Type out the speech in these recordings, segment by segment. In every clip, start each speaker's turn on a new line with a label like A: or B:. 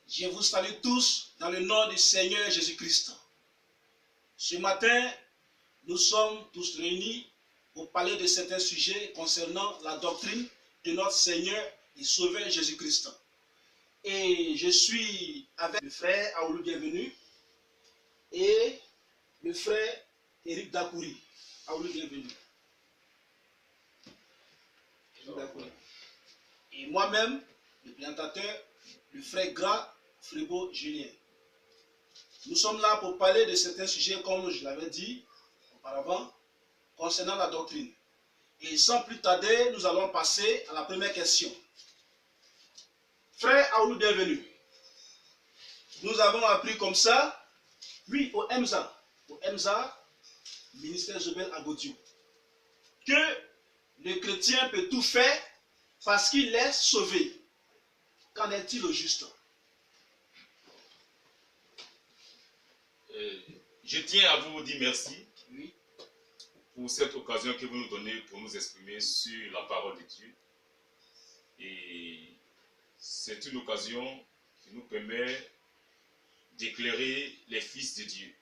A: Je vous salue tous dans le nom du Seigneur Jésus-Christ. Ce matin, nous sommes tous réunis pour parler de certains sujets concernant la doctrine de notre Seigneur et Sauveur Jésus-Christ. Et je suis avec le frère Aoulou Bienvenu et le frère Éric Dakouri. Aoulou Bienvenu. Et moi-même, le présentateur, le frère Gras Fribourg Julien. Nous sommes là pour parler de certains sujets, comme je l'avais dit auparavant, concernant la doctrine. Et sans plus tarder, nous allons passer à la première question. Frère Aoulou Bienvenu, nous avons appris comme ça, oui, au MSA, ministère Jobel Agodiou, que le chrétien peut tout faire parce qu'il est sauvé. Qu'en est-il au juste?
B: Je tiens à vous dire merci pour cette occasion que vous nous donnez pour nous exprimer sur la parole de Dieu. Et c'est une occasion qui nous permet d'éclairer les fils de Dieu.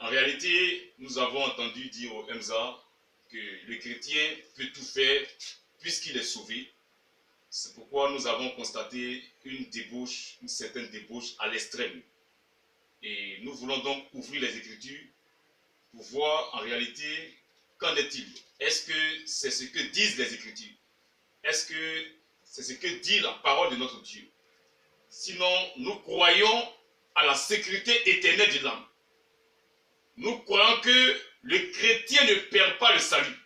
B: En réalité, nous avons entendu dire au MSA que le chrétien peut tout faire puisqu'il est sauvé. C'est pourquoi nous avons constaté une certaine débauche à l'extrême. Et nous voulons donc ouvrir les Écritures pour voir en réalité qu'en est-il. Est-ce que c'est ce que disent les Écritures? Est-ce que c'est ce que dit la parole de notre Dieu? Sinon, nous croyons à la sécurité éternelle de l'âme. Nous croyons que le chrétien ne perd pas le salut.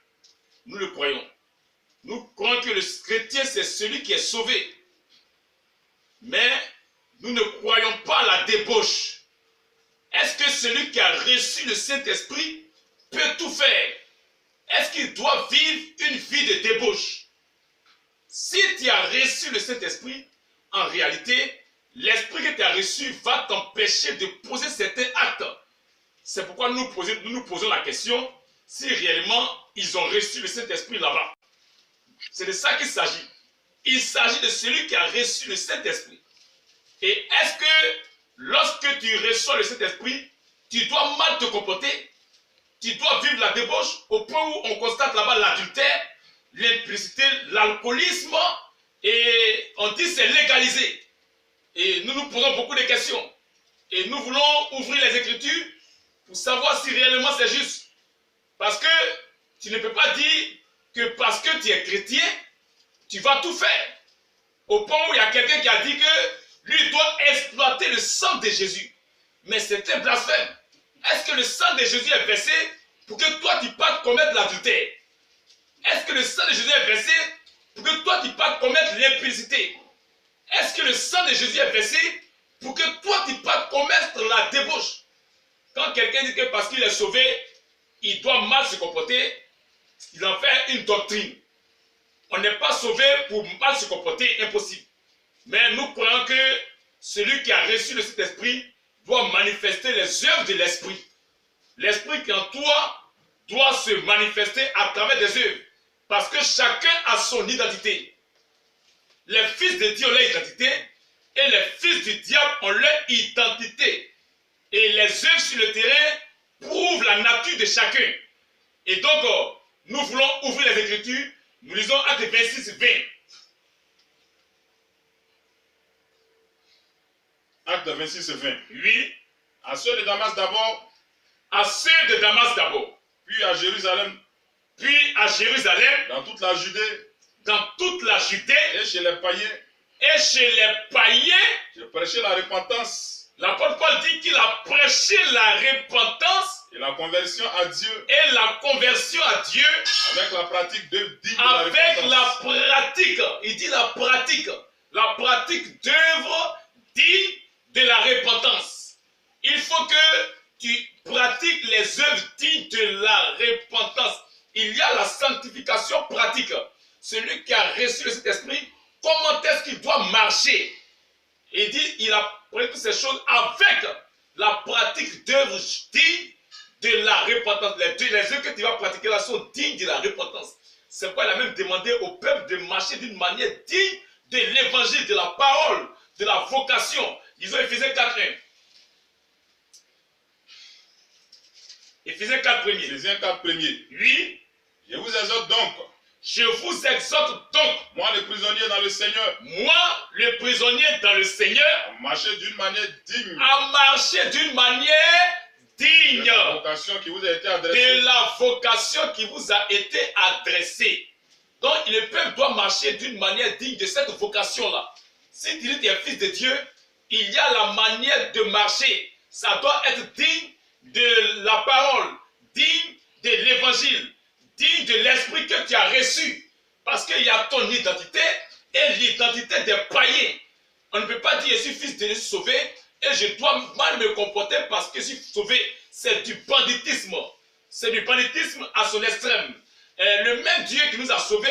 B: Nous le croyons. Nous croyons que le chrétien, c'est celui qui est sauvé. Mais nous ne croyons pas à la débauche. Est-ce que celui qui a reçu le Saint-Esprit peut tout faire? Est-ce qu'il doit vivre une vie de débauche? Si tu as reçu le Saint-Esprit, en réalité, l'Esprit que tu as reçu va t'empêcher de poser certains actes. C'est pourquoi nous nous posons la question si réellement ils ont reçu le Saint-Esprit là-bas. C'est de ça qu'il s'agit. Il s'agit de celui qui a reçu le Saint-Esprit. Et est-ce que lorsque tu reçois le Saint-Esprit, tu dois mal te comporter? Tu dois vivre la débauche au point où on constate là-bas l'adultère, l'impudicité, l'alcoolisme, et on dit c'est légalisé. Et nous nous posons beaucoup de questions. Et nous voulons ouvrir les Écritures pour savoir si réellement c'est juste. Parce que tu ne peux pas dire que parce que tu es chrétien, tu vas tout faire. Au point où il y a quelqu'un qui a dit que lui doit exploiter le sang de Jésus. Mais c'est un blasphème. Est-ce que le sang de Jésus est versé pour que toi tu partes commettre l'adultère? Est-ce que le sang de Jésus est versé pour que toi tu partes commettre l'impudicité? Est-ce que le sang de Jésus est versé pour que toi tu partes commettre la débauche? Quand quelqu'un dit que parce qu'il est sauvé, il doit mal se comporter, il en fait une doctrine. On n'est pas sauvé pour mal se comporter, impossible. Mais nous croyons que celui qui a reçu le Saint-Esprit doit manifester les œuvres de l'Esprit. L'Esprit qui est en toi doit se manifester à travers des œuvres. Parce que chacun a son identité. Les fils de Dieu ont leur identité et les fils du diable ont leur identité. Et les œuvres sur le terrain prouvent la nature de chacun. Et donc, nous voulons ouvrir les Écritures. Nous lisons Actes 26, 20.
C: Acte 26, 20.
B: Oui.
C: À ceux de Damas d'abord.
B: À ceux de Damas d'abord.
C: Puis à Jérusalem.
B: Puis à Jérusalem.
C: Dans toute la Judée.
B: Dans toute la Judée.
C: Et chez les païens.
B: Et chez les païens.
C: J'ai prêché la repentance.
B: L'apôtre Paul dit qu'il a prêché la repentance.
C: Et la conversion à Dieu.
B: Et la conversion à Dieu.
C: Avec la pratique de
B: avec la pratique. Il dit la pratique. La pratique d'œuvre digne de la repentance. Il faut que tu pratiques les œuvres dignes de la repentance. Il y a la sanctification pratique. Celui qui a reçu le Saint-Esprit, comment est-ce qu'il doit marcher? Il dit, il a pris toutes ces choses avec la pratique d'œuvres dignes de la repentance. Les œuvres que tu vas pratiquer là sont dignes de la repentance. C'est pourquoi il a même demandé au peuple de marcher d'une manière digne de l'évangile, de la parole de la vocation. Disons Éphésiens 4:1. Éphésiens 4 premiers.
C: Éphésiens 4 premiers.
B: Oui.
C: Je vous exhorte donc,
B: Je vous exhorte donc,
C: moi le prisonnier dans le Seigneur,
B: moi, le prisonnier dans le Seigneur,
C: à marcher d'une manière digne
B: à marcher d'une manière
C: de
B: digne
C: la vocation qui vous a été adressée.
B: de la vocation qui vous a été adressée. Donc, le peuple doit marcher d'une manière digne de cette vocation-là. Si tu es fils de Dieu, il y a la manière de marcher. Ça doit être digne de la parole, digne de l'évangile, digne de l'esprit que tu as reçu. Parce qu'il y a ton identité et l'identité des païens. On ne peut pas dire je suis fils de Dieu, je suis sauvé et je dois mal me comporter parce que je suis sauvé. C'est du banditisme. C'est du banditisme à son extrême. Le même Dieu qui nous a sauvés,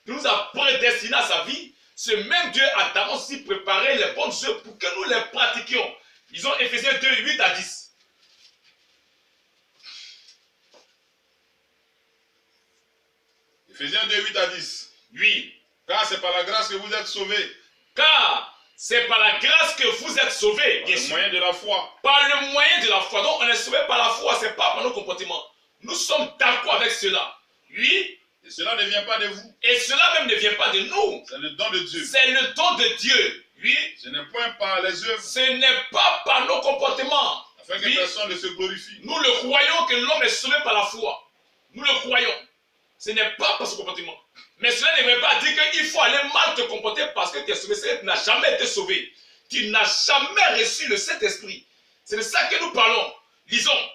B: qui nous a prédestinés à sa vie, ce même Dieu a d'avance aussi préparé les bonnes œuvres pour que nous les pratiquions. Disons Éphésiens 2, 8 à 10.
C: Éphésiens 2, 8 à 10.
B: Oui.
C: Car c'est par la grâce que vous êtes sauvés,
B: Car c'est par la grâce que vous êtes sauvés,
C: par le moyen de la foi.
B: par le moyen de la foi. Donc on est sauvé par la foi, ce n'est pas par nos comportements. Nous sommes d'accord avec cela. Oui.
C: Et cela ne vient pas de vous,
B: Et cela même ne vient pas de nous.
C: c'est le don de Dieu.
B: C'est le don de Dieu. Oui.
C: Ce n'est point par les œuvres,
B: Ce n'est pas par nos comportements.
C: afin que
B: Oui.
C: personne ne se glorifie.
B: Nous le croyons que l'homme est sauvé par la foi. Nous le croyons. Ce n'est pas par son comportement. Mais cela ne veut pas dire qu'il faut aller mal te comporter parce que tu es sauvé. C'est que tu n'as jamais été sauvé. Tu n'as jamais reçu le Saint-Esprit. C'est de ça que nous parlons. Lisons.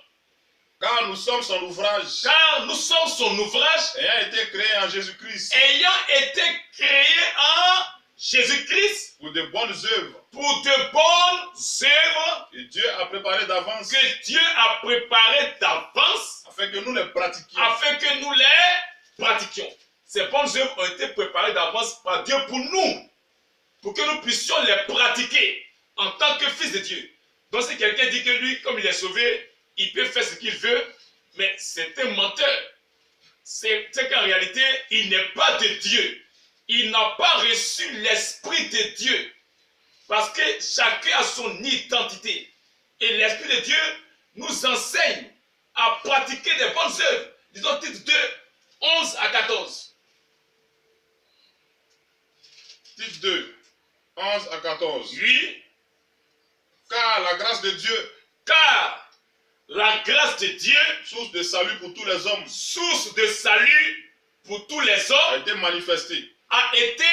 C: Car nous sommes son ouvrage,
B: Car nous sommes son ouvrage
C: ayant été créé en Jésus-Christ,
B: ayant été créé en Jésus-Christ
C: pour de bonnes œuvres
B: pour de bonnes œuvres
C: que Dieu a préparées d'avance,
B: que Dieu a préparées d'avance
C: afin que nous les pratiquions.
B: afin que nous les pratiquions. Ces bonnes œuvres ont été préparées d'avance par Dieu pour que nous puissions les pratiquer en tant que fils de Dieu. Donc si quelqu'un dit que lui, comme il est sauvé, il peut faire ce qu'il veut, mais c'est un menteur. C'est qu'en réalité, il n'est pas de Dieu. Il n'a pas reçu l'Esprit de Dieu. Parce que chacun a son identité. Et l'Esprit de Dieu nous enseigne à pratiquer des bonnes œuvres. Disons Tite 2, 11 à 14.
C: Tite 2, 11 à 14.
B: Oui,
C: Car la grâce de Dieu,
B: car la grâce de Dieu,
C: source de salut pour tous les hommes,
B: source de salut pour tous les
C: a
B: hommes,
C: été manifestée.
B: a été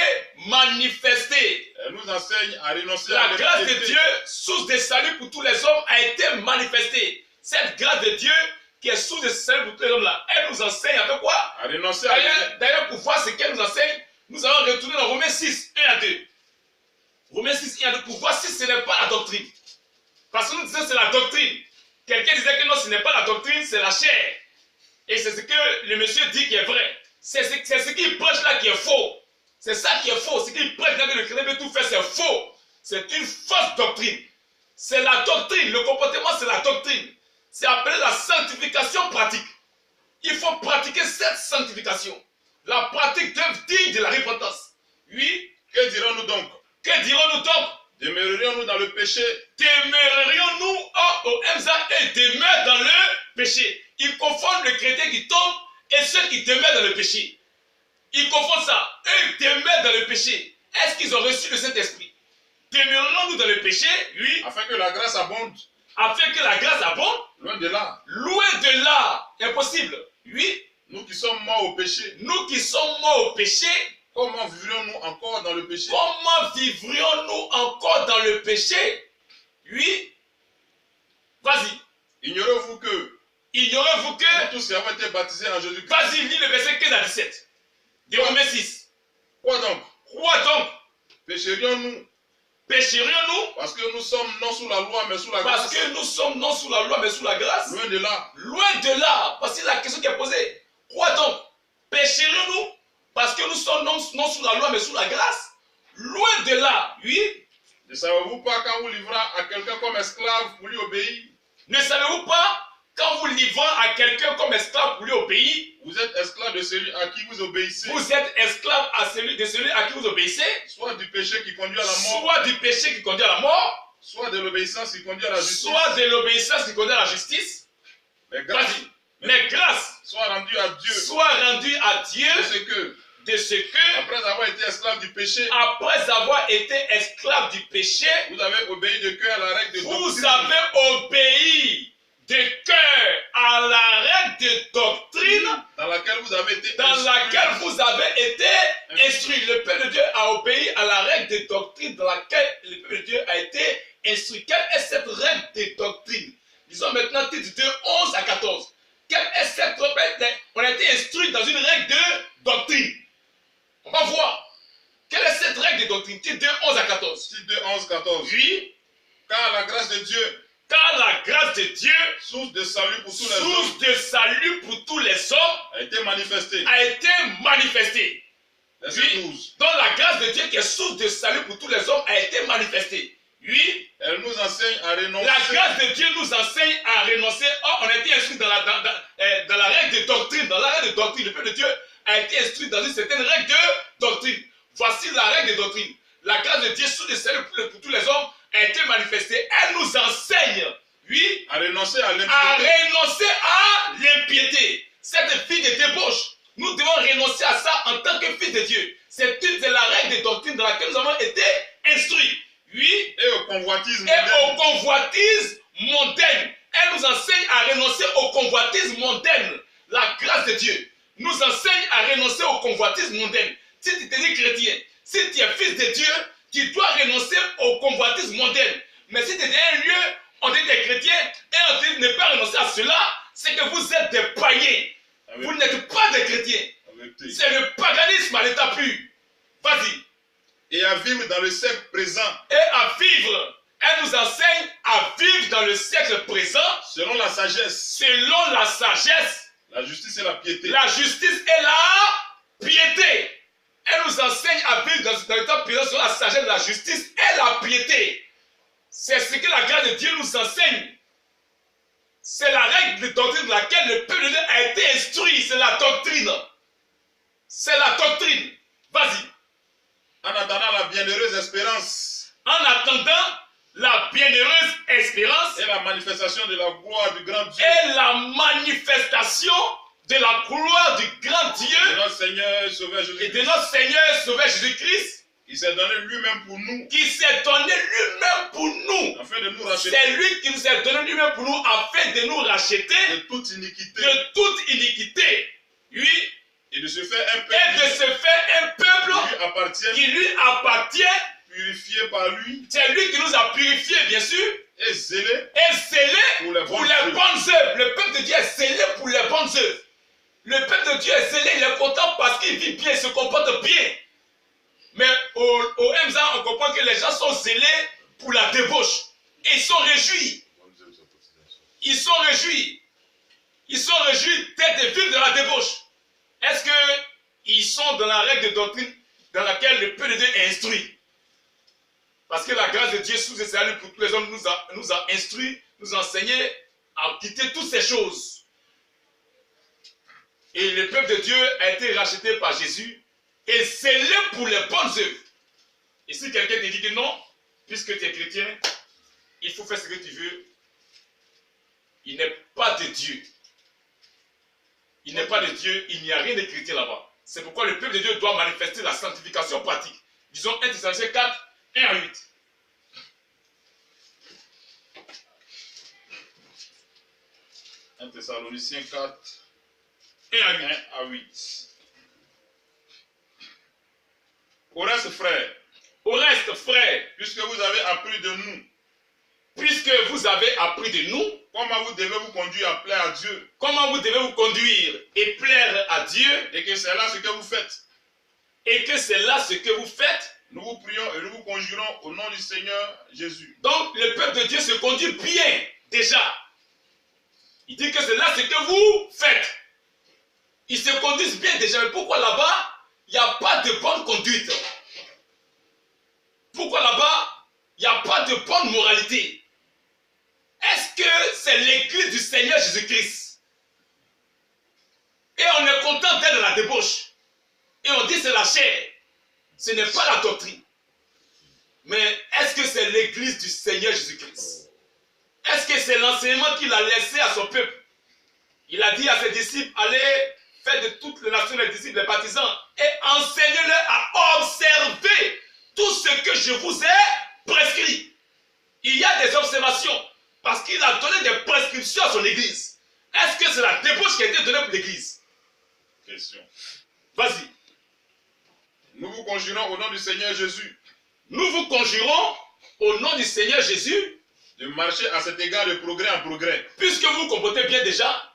B: manifestée.
C: Elle nous enseigne à renoncer
B: La
C: à
B: grâce de
C: l'impiété,
B: Dieu, source de salut pour tous les hommes, a été manifestée. Cette grâce de Dieu, qui est source de salut pour tous les hommes là, elle nous enseigne à faire quoi?
C: à renoncer à
B: D'ailleurs, pour voir ce qu'elle nous enseigne, nous allons retourner dans Romains 6, 1 à 2. Romains 6, 1 à 2, pour voir si ce n'est pas la doctrine. Parce que nous disons que c'est la doctrine. Quelqu'un disait que non, ce n'est pas la doctrine, c'est la chair. Et c'est ce que le monsieur dit qui est vrai. C'est ce qu'il prêche là qui est faux. C'est ça qui est faux. Ce qu'il prêche là que le chrétien veut tout faire, c'est faux. C'est une fausse doctrine. C'est la doctrine. Le comportement, c'est la doctrine. C'est appelé la sanctification pratique. Il faut pratiquer cette sanctification. La pratique d'œuvre digne de la repentance. Oui.
C: Que dirons-nous donc?
B: Que dirons-nous donc?
C: Demeurerions-nous dans le péché?
B: Demeurerions-nous au MZA et demeurent dans le péché? Ils confondent le chrétien qui tombe et ceux qui demeurent dans le péché. Ils confondent ça. Eux demeurent dans le péché. Est-ce qu'ils ont reçu le Saint-Esprit? Demeurons-nous dans le péché? Oui.
C: Afin que la grâce abonde?
B: Afin que la grâce abonde?
C: Loin de là.
B: Loin de là. Impossible. Oui.
C: Nous qui sommes morts au péché,
B: Nous qui sommes morts au péché,
C: comment vivrions-nous encore dans le péché?
B: comment vivrions-nous encore dans le péché? Oui. Vas-y.
C: Ignorez-vous que
B: Ignorez-vous que...
C: nous tous qui avons été baptisés en Jésus-Christ,
B: Vas-y, lis le verset 15 à 17. De Romains 6.
C: quoi donc?
B: Quoi donc?
C: Pécherions-nous
B: Pécherions-nous
C: parce que nous sommes non sous la loi mais sous la grâce?
B: parce que nous sommes non sous la loi mais sous la grâce?
C: Loin de là.
B: Loin de là. Voici la question qui est posée. Quoi donc? Pécherions-nous parce que nous sommes non sous la loi mais sous la grâce? Loin de là. Oui.
C: Ne savez-vous pas quand vous livrez à quelqu'un comme esclave pour lui obéir,
B: Ne savez-vous pas quand vous livrez à quelqu'un comme esclave pour lui obéir,
C: vous êtes esclave de celui à qui vous obéissez,
B: vous êtes esclave de celui à qui vous obéissez,
C: soit du péché qui conduit à la mort,
B: soit du péché qui conduit à la mort,
C: soit de l'obéissance qui conduit à la justice.
B: soit de l'obéissance qui conduit à la justice.
C: Mais grâce,
B: Vas-y. Mais grâce
C: soit rendue à Dieu,
B: soit rendue à Dieu
C: de ce que,
B: après
C: avoir été esclave du péché,
B: après avoir été esclave du péché,
C: vous avez obéi de cœur à la règle de doctrine.
B: vous avez obéi de cœur à la règle de doctrine
C: dans laquelle vous avez été
B: instruit. Le peuple de Dieu a obéi à la règle de doctrine dans laquelle le peuple de Dieu a été instruit. Quelle est cette règle de doctrine? Disons maintenant Tite 2, 11 à 14. Quelle est cette règle? On a été instruit dans une règle de doctrine. On va voir. Quelle est cette règle de doctrine? Tite 2, 11 à 14.
C: Tite 2, 11, 14.
B: Oui.
C: Car la grâce de Dieu,
B: source de salut pour tous les hommes,
C: a été manifestée.
B: Oui. Donc la grâce de Dieu qui est source de salut pour tous les hommes a été manifestée. Oui.
C: Elle nous enseigne à renoncer.
B: La grâce de Dieu nous enseigne à renoncer. Oh, on a été instruit dans la règle de doctrine. Dans la règle de doctrine, le peuple de Dieu a été instruit dans une certaine règle de doctrine. Voici la règle de doctrine. La grâce de Dieu source de salut pour tous les hommes a été manifestée. Elle nous enseigne, oui,
C: à renoncer à
B: l'impiété. Cette vie de débauche, nous devons renoncer à ça en tant que fils de Dieu. C'est la règle de doctrine dans laquelle nous avons été instruits. Oui.
C: Et au convoitisme
B: mondaine. Elle nous enseigne à renoncer au convoitisme mondaine. La grâce de Dieu nous enseigne à renoncer au convoitisme mondaine. Si tu te dis chrétien, si tu es fils de Dieu, tu dois renoncer au convoitisme mondain. Mais si tu es dans un lieu, on dit des chrétiens, et on dit ne pas renoncer à cela, c'est que vous êtes des païens. Vous n'êtes pas des chrétiens. C'est le paganisme à l'état pur. Vas-y.
C: Et à vivre dans le siècle présent.
B: Et à vivre. Elle nous enseigne à vivre dans le siècle présent.
C: Selon la sagesse.
B: Selon la sagesse.
C: La justice et la piété.
B: La justice et la piété. Elle nous enseigne à vivre dans le temps présent selon la sagesse, la justice et la piété. C'est ce que la grâce de Dieu nous enseigne. C'est la règle de doctrine dans laquelle le peuple de Dieu a été instruit. C'est la doctrine. C'est la doctrine. Vas-y.
C: En attendant la bienheureuse espérance.
B: En attendant la bienheureuse espérance.
C: Et la manifestation de la gloire du grand Dieu.
B: Et la manifestation de la gloire du grand Dieu.
C: De notre Seigneur et Sauveur Jésus-Christ.
B: Et de notre Seigneur et Sauveur Jésus-Christ.
C: Qui s'est donné lui-même pour nous.
B: Qui s'est donné lui-même pour nous.
C: Afin de nous racheter.
B: C'est lui qui nous a donné lui-même pour nous afin de nous racheter.
C: De toute iniquité.
B: De toute iniquité. Oui.
C: Et de se faire un peuple.
B: Qui lui appartient.
C: Purifié par lui.
B: C'est lui qui nous a purifiés, bien sûr.
C: Et zélé.
B: Pour les bonnes œuvres. Le peuple de Dieu est zélé pour les bonnes œuvres. Le peuple de Dieu est zélé, il est content parce qu'il vit bien, il se comporte bien. Mais au MZA, on comprend que les gens sont zélés pour la débauche. Et ils sont réjouis. Ils sont réjouis. Ils sont réjouis d'être vivre de la débauche. Est-ce qu'ils sont dans la règle de doctrine dans laquelle le peuple de Dieu est instruit? Parce que la grâce de Dieu sous ses salut pour tous les hommes nous a instruits, nous a enseigné à quitter toutes ces choses. Et le peuple de Dieu a été racheté par Jésus et scellé pour les bonnes œuvres. Et si quelqu'un te dit que non, puisque tu es chrétien, il faut faire ce que tu veux, il n'est pas de Dieu. Il n'est pas de Dieu, il n'y a rien de chrétien là-bas. C'est pourquoi le peuple de Dieu doit manifester la sanctification pratique. Disons 1 Thessaloniciens 4, 1 à 8.
C: Un Thessaloniciens 4,
B: 1
C: à 8. Au reste, frères, puisque vous avez appris de nous, comment vous devez vous conduire à plaire à Dieu,
B: comment vous devez vous conduire et plaire à Dieu,
C: et que c'est là ce que vous faites. Nous vous prions et nous vous conjurons au nom du Seigneur Jésus.
B: Donc le peuple de Dieu se conduit bien déjà. Il dit que c'est là ce que vous faites. Ils se conduisent bien déjà. Mais pourquoi là-bas, il n'y a pas de bonne conduite? Pourquoi là-bas, il n'y a pas de bonne moralité? Est-ce est-ce que c'est l'église du Seigneur Jésus-Christ? Et on est content d'être dans la débauche. Et on dit c'est la chair. Ce n'est pas la doctrine. Mais est-ce que c'est l'église du Seigneur Jésus-Christ? Est-ce que c'est l'enseignement qu'il a laissé à son peuple? Il a dit à ses disciples, allez faire de toutes les nations les disciples, les baptisants, et enseignez-leur à observer tout ce que je vous ai prescrit. Il y a des observations, parce qu'il a donné des prescriptions à son église. Est-ce que c'est la débauche qui a été donnée pour l'église?
C: Question.
B: Vas-y.
C: Nous vous conjurons au nom du Seigneur Jésus
B: Nous vous conjurons au nom du Seigneur Jésus
C: de marcher à cet égard de progrès en progrès.
B: puisque vous vous comportez bien déjà,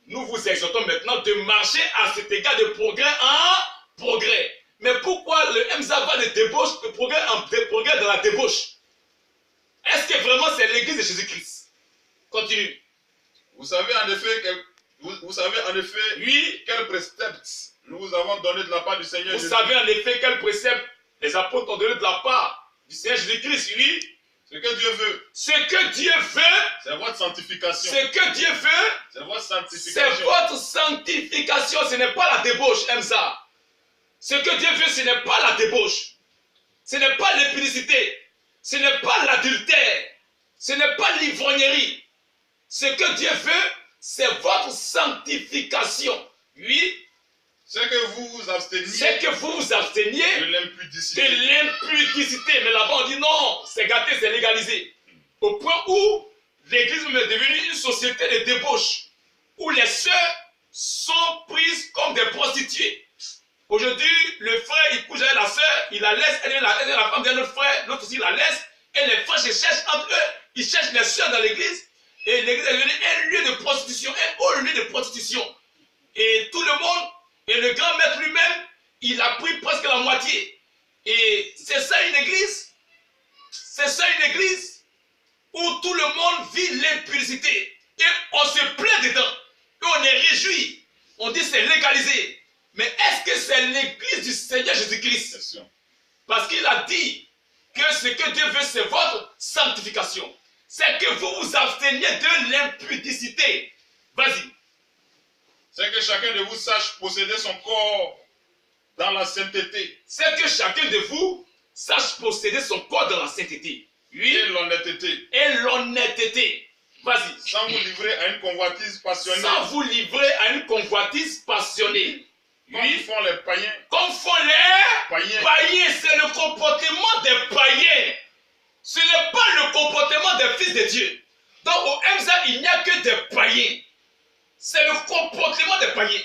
B: nous vous exhortons maintenant de marcher à cet égard de progrès en progrès. Mais pourquoi le MSA va de débauche, de progrès en progrès dans la débauche? Est-ce que vraiment c'est l'église de Jésus-Christ? Continue.
C: Vous savez en effet,
B: Oui,
C: quels préceptes nous vous avons donnés de la part du Seigneur
B: vous
C: Jésus.
B: savez en effet quel précepte les apôtres ont donné de la part du Seigneur Jésus-Christ. Oui,
C: Ce que Dieu veut,
B: ce que Dieu veut,
C: c'est votre sanctification.
B: ce que Dieu veut,
C: C'est votre
B: c'est
C: sanctification.
B: votre sanctification. Ce n'est pas la débauche, MSA. Ce que Dieu veut, ce n'est pas la débauche. Ce n'est pas l'impudicité. Ce n'est pas l'adultère. Ce n'est pas l'ivrognerie. Ce que Dieu veut, c'est votre sanctification. Oui,
C: C'est que vous vous absteniez
B: c'est que vous vous absteniez
C: de
B: de
C: l'impudicité.
B: l'impudicité. Mais là-bas, on dit non, c'est gâté, c'est légalisé. Au point où l'église est devenue une société de débauche, où les sœurs sont prises comme des prostituées. Aujourd'hui, le frère, il couche avec la sœur, il la laisse, elle est la femme d'un autre frère, l'autre aussi la laisse, et les frères se cherchent entre eux, ils cherchent les sœurs dans l'église, et l'église est devenue un lieu de prostitution, un haut lieu de prostitution. Et tout le monde, et le grand maître lui-même, il a pris presque la moitié. Et c'est ça une église? C'est ça une église où tout le monde vit l'impudicité. Et on se plaint dedans. Et on est réjoui. On dit c'est légalisé. Mais est-ce que c'est l'église du Seigneur Jésus-Christ?
C: Question.
B: Parce qu'il a dit que ce que Dieu veut, c'est votre sanctification. C'est que vous vous absteniez de l'impudicité. Vas-y.
C: C'est que chacun de vous sache posséder son corps dans la sainteté
B: C'est que chacun de vous sache posséder son corps dans la sainteté. Oui.
C: et l'honnêteté,
B: Et l'honnêteté. Vas-y.
C: sans vous livrer à une convoitise passionnée,
B: Sans vous livrer à une convoitise passionnée.
C: comme
B: Oui.
C: font les païens.
B: Comme font les
C: Païens.
B: païens. C'est le comportement des païens. Ce n'est pas le comportement des fils de Dieu. Donc au MSA, il n'y a que des païens. C'est le comportement des païens.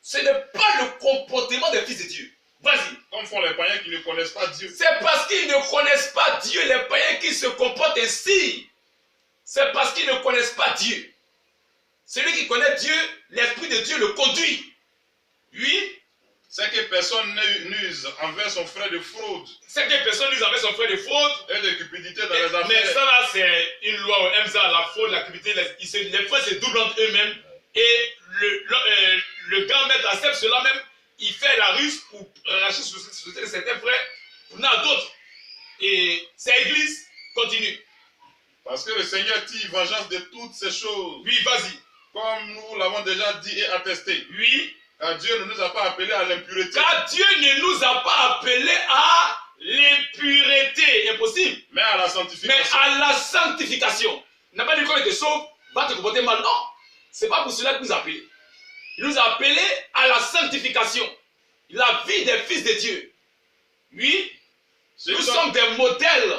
B: Ce n'est pas le comportement des fils de Dieu. Vas-y.
C: Comme font les païens qui ne connaissent pas Dieu.
B: C'est parce qu'ils ne connaissent pas Dieu, les païens qui se comportent ainsi. C'est parce qu'ils ne connaissent pas Dieu. Celui qui connaît Dieu, l'Esprit de Dieu le conduit. Oui.
C: C'est que personne n'use envers son frère de fraude
B: C'est que personne nous avait son frère de fraude.
C: et de cupidité dans les
B: Mais
C: affaires.
B: ça là, c'est une loi au MSA, la fraude, la cupidité. Les frères se doublent entre eux-mêmes. Et le grand maître accepte cela même. Il fait la ruse pour arracher certains frères pour n'en d'autres. Et c'est l'église continue.
C: Parce que le Seigneur tire vengeance de toutes ces choses,
B: Oui, vas-y.
C: comme nous l'avons déjà dit et attesté.
B: Oui.
C: Car Dieu ne nous a pas appelés à l'impureté,
B: Car Dieu ne nous a pas appelés à l'impureté. Impossible.
C: mais à la
B: Mais
C: sanctification.
B: à la sanctification. Il n'a pas dit qu'on était sauve, va te comporter mal. Non. Ce n'est pas pour cela qu'il nous a appelés. Il nous a appelés à la sanctification. La vie des fils de Dieu. Oui. Nous sommes des modèles.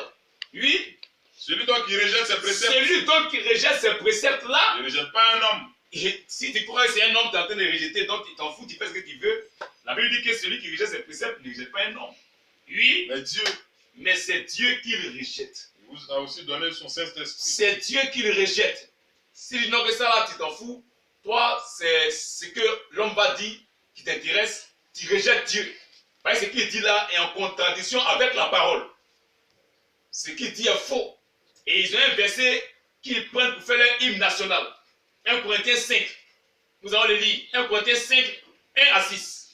B: Oui.
C: Celui donc qui rejette ses préceptes,
B: Celui donc qui rejette ces préceptes-là,
C: ne rejette pas un homme,
B: si tu crois que c'est un homme, tu es en train de rejeter, donc tu t'en fous, tu fais ce que tu veux. La Bible dit que celui qui rejette ses préceptes ne rejette pas un homme. Oui,
C: mais Dieu
B: mais c'est Dieu qui le rejette.
C: vous a aussi donné son Saint-Esprit.
B: C'est Dieu qui le rejette. Si tu n'as que ça là, tu t'en fous. Toi, c'est ce que l'homme va dire qui t'intéresse. Tu rejettes Dieu. Parce que ce qu'il dit là est en contradiction avec la parole. Ce qu'il dit est faux. Et ils ont un verset qu'ils prennent pour faire leur hymne national. 1 Corinthiens 5. Nous allons le lire. 1 Corinthiens 5, 1 à 6.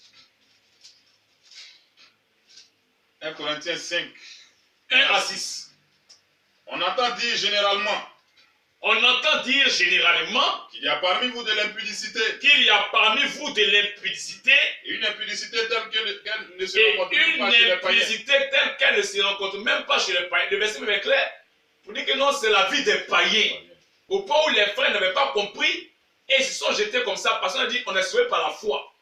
C: 1 Corinthiens 5.
B: 1 à 6.
C: On entend dire généralement,
B: On entend dire généralement
C: qu'il y a parmi vous de l'impudicité.
B: Qu'il y a parmi vous de l'impudicité.
C: Et une impudicité telle qu'elle ne se
B: Et
C: rencontre même
B: une
C: pas chez les païens.
B: impudicité telle qu'elle ne se rencontre même pas chez les païens. Le verset même est clair. Pour dire que non, c'est la vie des païens. Au point où les frères n'avaient pas compris et se sont jetés comme ça parce qu'on a dit on est sauvé par la foi.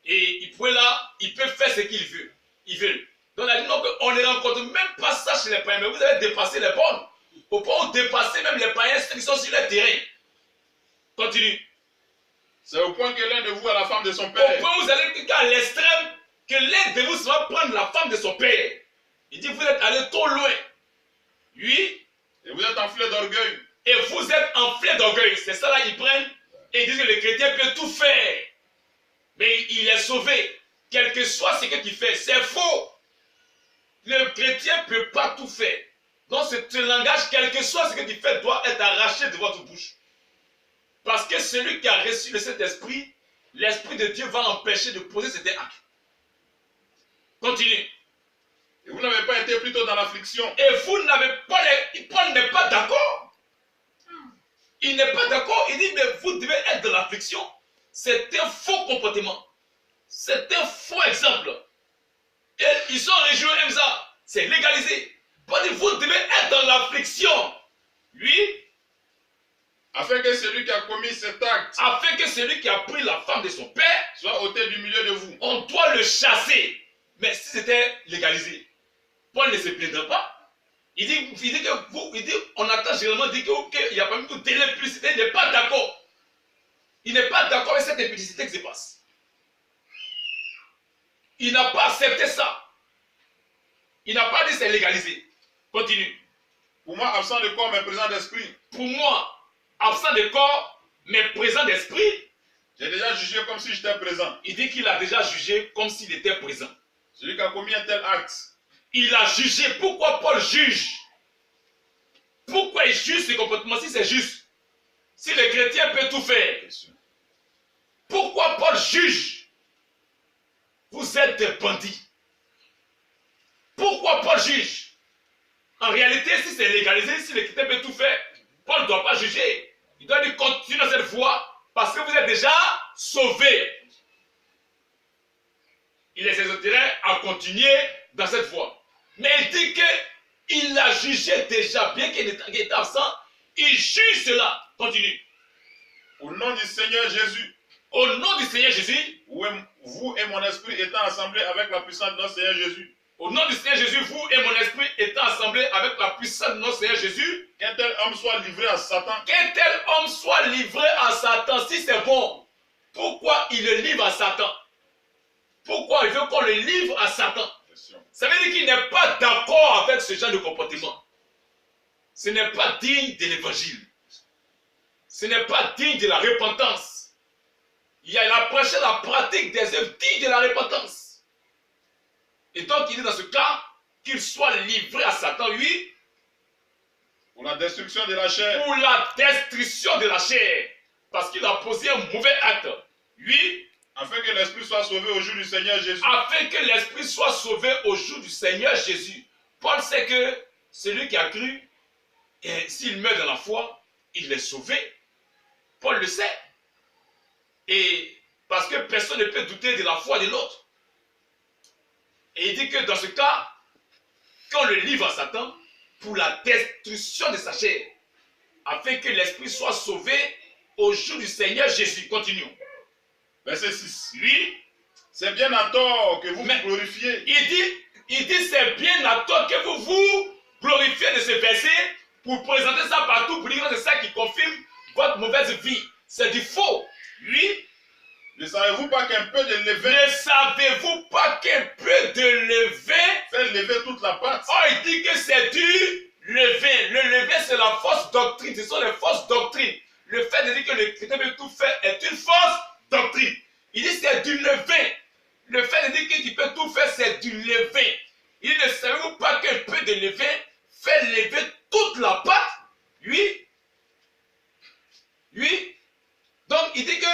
B: Et il peut faire ce qu'il veut. Il veut. Donc on a dit non, on ne rencontre même pas ça chez les païens. Mais vous avez dépassé les bornes. Au point où dépasser même les païens qui sont sur le terrain. Continue.
C: C'est au point que l'un de vous a la femme de son père.
B: Au point où vous allez à l'extrême que l'un de vous va prendre la femme de son père. Il dit vous êtes allé trop loin. Oui.
C: Et vous êtes enflé d'orgueil.
B: Et vous êtes enflé d'orgueil. C'est ça là, ils prennent et ils disent que le chrétien peut tout faire. Mais il est sauvé. Quel que soit ce qu'il fait, c'est faux. Le chrétien ne peut pas tout faire. Donc ce langage, quel que soit ce qu'il fait, doit être arraché de votre bouche. Parce que celui qui a reçu le Saint-Esprit, l'Esprit de Dieu va empêcher de poser cet acte. Continue.
C: Et vous n'avez pas été plutôt dans l'affliction.
B: Et vous n'avez pas... Paul n'est pas d'accord. Il n'est pas d'accord. Il dit, mais vous devez être dans l'affliction. C'est un faux comportement. C'est un faux exemple. Et ils sont réjouis comme ça. C'est légalisé. Paul dit, vous devez être dans l'affliction. Lui,
C: afin que celui qui a commis cet acte,
B: afin que celui qui a pris la femme de son père,
C: soit ôté du milieu de vous.
B: On doit le chasser. Mais si c'était légalisé, Paul ne se plaindrait pas. Il dit que vous, on entend généralement dire qu'il y a pas même de l'impudicité. Il n'est pas d'accord. Il n'est pas d'accord avec cette impudicité qui se passe. Il n'a pas accepté ça. Il n'a pas dit c'est légalisé. Continue.
C: Pour moi, absent de corps, mais présent d'esprit.
B: Pour moi, absent de corps, mais présent d'esprit.
C: J'ai déjà jugé comme si j'étais présent.
B: Il dit qu'il a déjà jugé comme s'il était présent.
C: Celui qui a commis un tel acte.
B: Il a jugé. Pourquoi Paul juge? Pourquoi il juge ce comportement si c'est juste? Si le chrétien peut tout faire. Pourquoi Paul juge? Vous êtes des bandits. Pourquoi Paul juge? En réalité, si c'est légalisé, si le chrétien peut tout faire, Paul ne doit pas juger. Il doit dire continuer dans cette voie parce que vous êtes déjà sauvés. Il les exhorterait à continuer dans cette voie. Mais il dit qu'il a jugé déjà, bien qu'il était absent, il juge cela. Continue.
C: Au nom du Seigneur Jésus.
B: Au nom du Seigneur Jésus.
C: Vous et mon esprit étant assemblés avec la puissance de notre Seigneur Jésus.
B: Au nom du Seigneur Jésus, vous et mon esprit étant assemblés avec la puissance de notre Seigneur Jésus.
C: Qu'un tel homme soit livré à Satan.
B: Qu'un tel homme soit livré à Satan, si c'est bon. Pourquoi il le livre à Satan? Pourquoi il veut qu'on le livre à Satan? Ça veut dire qu'il n'est pas d'accord avec ce genre de comportement. Ce n'est pas digne de l'évangile. Ce n'est pas digne de la repentance. Il a prêché la pratique des œuvres dignes de la repentance. Et donc il est dans ce cas qu'il soit livré à Satan, oui.
C: Pour la destruction de la chair.
B: Pour la destruction de la chair. Parce qu'il a posé un mauvais acte. Oui.
C: Afin que l'esprit soit sauvé au jour du Seigneur Jésus.
B: Afin que l'esprit soit sauvé au jour du Seigneur Jésus. Paul sait que celui qui a cru, s'il meurt dans la foi, il est sauvé. Paul le sait. Et parce que personne ne peut douter de la foi de l'autre. Et il dit que dans ce cas, qu'on le livre à Satan pour la destruction de sa chair. Afin que l'esprit soit sauvé au jour du Seigneur Jésus. Continuons.
C: Verset 6.
B: Oui.
C: C'est bien à tort que vous vous glorifiez.
B: Il dit c'est bien à tort que vous vous glorifiez de ce verset pour présenter ça partout, pour dire que c'est ça qui confirme votre mauvaise vie. C'est du faux. Oui.
C: Ne savez-vous pas qu'un peu de levain...
B: Ne savez-vous pas qu'un peu de levain...
C: fait lever toute la pâte.
B: Oh, il dit que c'est du levain. Le levain, c'est la fausse doctrine. Ce sont les fausses doctrines. Le fait de dire que le chrétien peut tout faire est une fausse doctrine. Il dit c'est du levain. Le fait de dire qu'il peut tout faire, c'est du levain. Il dit, ne savez-vous pas qu'un peu de levain fait lever toute la pâte? Oui. Oui. Donc, il dit que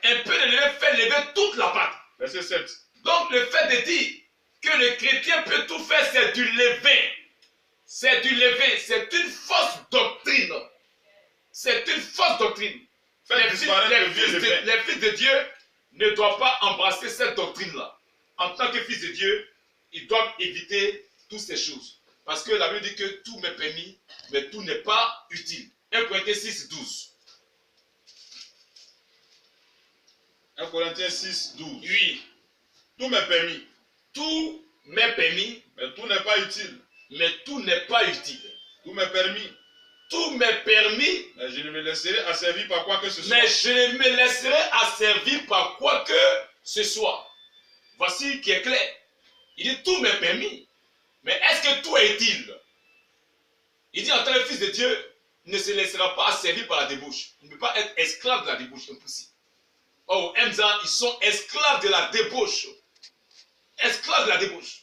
B: un peu de levain fait lever toute la pâte.
C: Verset 7.
B: Donc, le fait de dire que le chrétien peut tout faire, c'est du levain. C'est du levain. C'est une fausse doctrine. C'est une fausse doctrine.
C: Faites disparaître le vieux levain.
B: Les fils de Dieu ne doivent pas embrasser cette doctrine-là. En tant que fils de Dieu, ils doivent éviter toutes ces choses. Parce que la Bible dit que tout m'est permis, mais tout n'est pas utile. 1 Corinthiens 6, 12.
C: 1 Corinthiens 6, 12.
B: Oui.
C: Tout m'est permis.
B: Tout m'est permis,
C: Mais tout n'est pas utile.
B: mais tout n'est pas utile.
C: Tout m'est permis.
B: Tout m'est permis,
C: Mais je ne me laisserai asservir par quoi que ce soit.
B: mais je ne me laisserai asservir par quoi que ce soit. Voici qui est clair. Il dit tout m'est permis. Mais est-ce que tout est utile? Il dit en tant que fils de Dieu, ne se laissera pas asservir par la débauche. Il ne peut pas être esclave de la débauche, impossible. Oh, Emza, ils sont esclaves de la débauche. Esclaves de la débauche.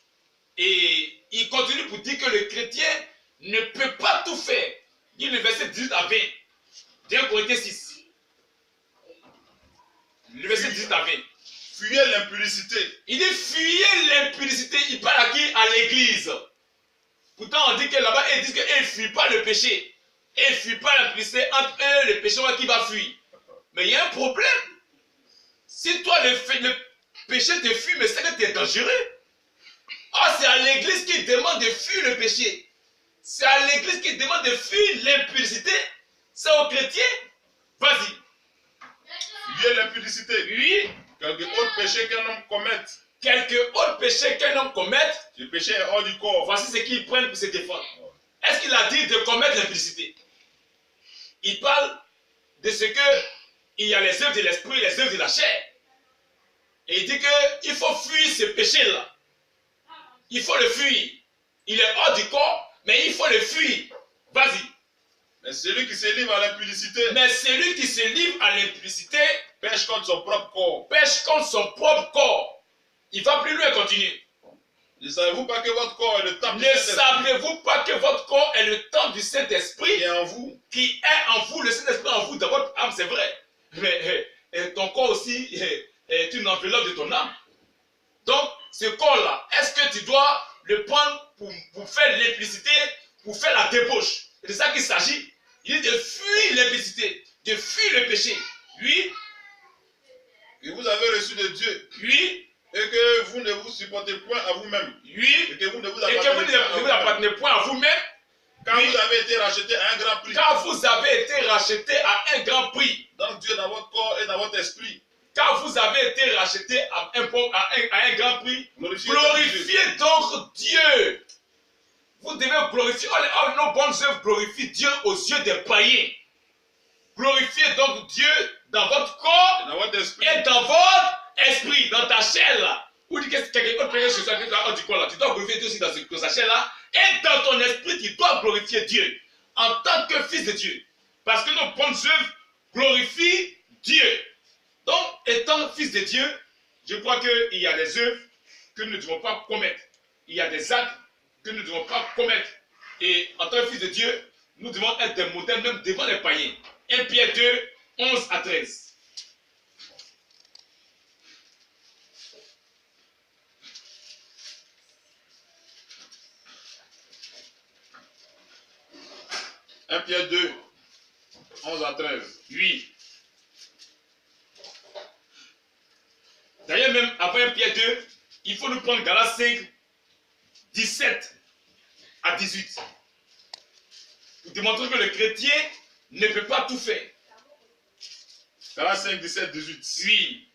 B: Et il continue pour dire que le chrétien ne peut pas tout faire. Il dit le verset 18 à 20. 1 Corinthiens 6. Le verset 18 à 20.
C: Fuyez l'impudicité.
B: Il dit fuyez l'impudicité. Il parle à qui? À l'église. Pourtant on dit que là-bas, ils disent qu'ils ne fuient pas le péché. Ils ne fuient pas l'impudicité. Entre eux, le péché, qui va fuir. Mais il y a un problème. Si toi, le péché te fuit, mais c'est que tu es dangereux. Ah, c'est à l'église qui demande de fuir le péché. C'est à l'église qui demande de fuir l'impudicité. C'est aux chrétiens. Vas-y.
C: Fuyez l'impudicité.
B: Oui.
C: Quelque autre péché qu'un homme commette.
B: Quelque autre péché qu'un homme commette.
C: Le péché est hors du corps.
B: Voici ce qu'ils prennent pour se défendre. Est-ce qu'il a dit de commettre l'impudicité? Il parle de ce que il y a les œuvres de l'esprit et les œuvres de la chair. Et il dit qu'il faut fuir ce péché-là. Il faut le fuir. Il est hors du corps, mais il faut le fuir. Vas-y.
C: Mais celui qui se livre à l'impudicité
B: Mais celui qui se livre à l'impudicité
C: pêche contre son propre corps.
B: pêche contre son propre corps. Il va plus loin et continue.
C: Ne savez-vous pas que votre corps est le temple du
B: Ne
C: Saint-Esprit
B: savez-vous pas que votre corps est le temple du Saint-Esprit
C: qui est en vous?
B: Qui est en vous, le Saint-Esprit en vous, dans votre âme, c'est vrai. Mais ton corps aussi est une enveloppe de ton âme. Donc, ce corps-là, est-ce que tu dois le prendre pour faire l'impudicité, pour faire la débauche? C'est de ça qu'il s'agit. Il dit de fuir l'impudicité, de fuir le péché. Oui.
C: Que vous avez reçu de Dieu.
B: Oui.
C: Et que vous ne vous supportez point à vous-même.
B: Oui.
C: Et que vous ne vous
B: Et que vous ne vous appartenez point à vous-même.
C: Quand
B: oui.
C: vous avez été racheté à un grand prix.
B: Quand vous avez été racheté à un grand prix.
C: Donc Dieu dans votre corps et dans votre esprit.
B: Quand vous avez été racheté à un grand prix, glorifiez donc Dieu. Vous devez glorifier. Oh, nos bonnes œuvres glorifient Dieu aux yeux des païens. Glorifiez donc Dieu dans votre corps
C: et dans votre esprit.
B: Et dans votre esprit, dans ta chair là. Ou dit que quelqu'un peut sur ça, du corps là. Tu dois glorifier Dieu aussi dans sa chair là. Et dans ton esprit, tu dois glorifier Dieu en tant que fils de Dieu. Parce que nos bonnes œuvres glorifient Dieu. Donc, étant fils de Dieu, je crois qu'il y a des œuvres que nous ne devons pas commettre. Il y a des actes que nous ne devons pas commettre. Et en tant que fils de Dieu, nous devons être des modèles même devant les païens. 1 Pierre 2, 11 à 13.
C: Pierre 2, 11 à 13.
B: Oui. D'ailleurs, même avant 1 Pierre 2, il faut nous prendre Galates 5, 17 à 18. Pour démontrer que le chrétien ne peut pas tout faire.
C: Galates 5, 17, 18.
B: Oui.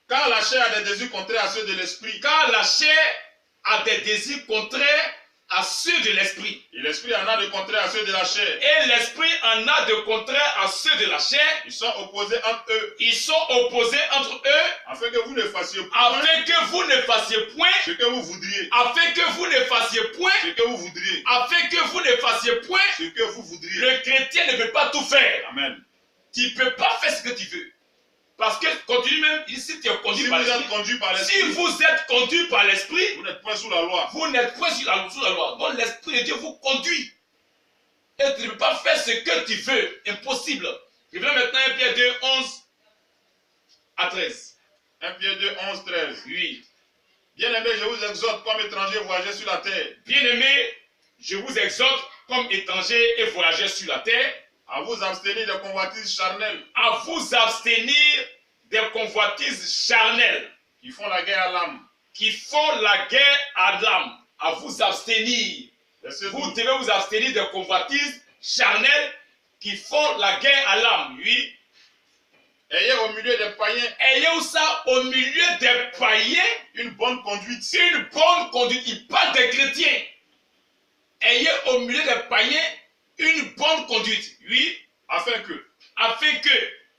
C: Car la chair a des désirs contraires à ceux de l'esprit.
B: Car la chair a des désirs contraires à ceux de l'esprit.
C: Et l'esprit en a de contraires à ceux de la chair.
B: Et l'esprit en a de contraires à ceux de la chair.
C: Ils sont opposés entre eux.
B: Ils sont opposés entre eux.
C: Afin que vous ne fassiez point.
B: Afin que vous ne fassiez point.
C: Ce que vous voudriez.
B: Afin que vous ne fassiez point.
C: Ce que vous voudriez.
B: Afin que vous ne fassiez point.
C: Ce que vous voudriez.
B: Le chrétien ne peut pas tout faire.
C: Amen.
B: Tu ne peux pas faire ce que tu veux. Parce que continue même, si tu es conduit par l'esprit. Si vous êtes conduit par l'esprit,
C: vous n'êtes point sous la loi.
B: Vous n'êtes point sous la loi. Donc l'esprit de Dieu vous conduit. Et tu ne peux pas faire ce que tu veux. Impossible. Je vais maintenant 1 Pierre 2, 11 à 13.
C: 1 Pierre 2, 11, 13.
B: Oui.
C: Bien-aimés, je vous exhorte comme étrangers voyageurs sur la terre.
B: Bien-aimés, je vous exhorte comme étrangers et voyageurs sur la terre.
C: à vous abstenir des convoitises charnelles
B: à vous abstenir des convoitises charnelles
C: qui font la guerre à l'âme.
B: qui font la guerre à l'âme. À vous abstenir.
C: Verset
B: Vous
C: 12.
B: devez vous abstenir des convoitises charnelles qui font la guerre à l'âme. Oui.
C: Ayez au milieu des païens
B: Ayez ça au milieu des païens.
C: une bonne conduite.
B: Une bonne conduite. Il parle des chrétiens. Ayez au milieu des païens une bonne conduite. Oui.
C: Afin que,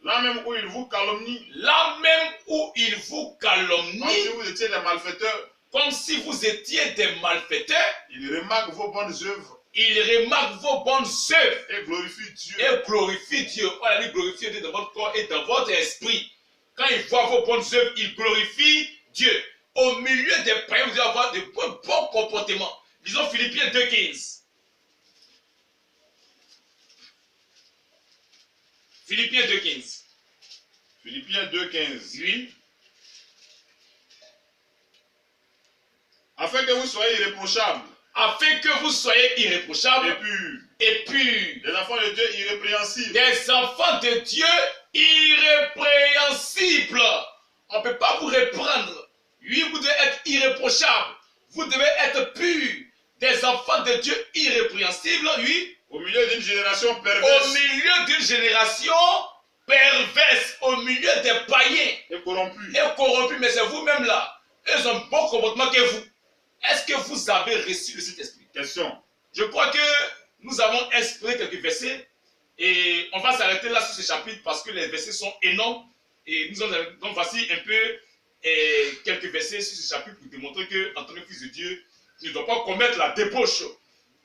C: là même où ils vous calomnient,
B: là même où ils vous
C: comme si
B: calomnient,
C: vous étiez des malfaiteurs,
B: comme si vous étiez des malfaiteurs,
C: ils remarquent vos bonnes œuvres
B: ils remarquent vos bonnes œuvres
C: et glorifient Dieu.
B: et glorifient Dieu. On a dit glorifier Dieu dans votre corps et dans votre esprit. Quand ils voient vos bonnes œuvres, ils glorifient Dieu. Au milieu des païens, vous allez avoir de bons comportements. Disons Philippiens 2,15. Philippiens 2,15.
C: Philippiens 2,15.
B: Oui.
C: Afin que vous soyez irréprochables
B: Afin que vous soyez irréprochables
C: et purs,
B: et purs.
C: des enfants de Dieu irrépréhensibles,
B: Des enfants de Dieu irrépréhensibles. On ne peut pas vous reprendre. Oui, vous devez être irréprochables. Vous devez être purs. Des enfants de Dieu irrépréhensibles, oui.
C: au milieu d'une génération
B: Au
C: perverse
B: milieu d'une génération perverse, au milieu des païens
C: et corrompue.
B: et corrompus. Mais c'est vous-même là. Ils ont un bon comportement que vous. Est-ce que vous avez reçu le Saint-Esprit?
C: Question.
B: Je crois que nous avons exploré quelques versets et on va s'arrêter là sur ce chapitre parce que les versets sont énormes et nous allons donc voici un peu quelques versets sur ce chapitre pour démontrer que en tant que fils de Dieu, tu ne dois pas commettre la débauche.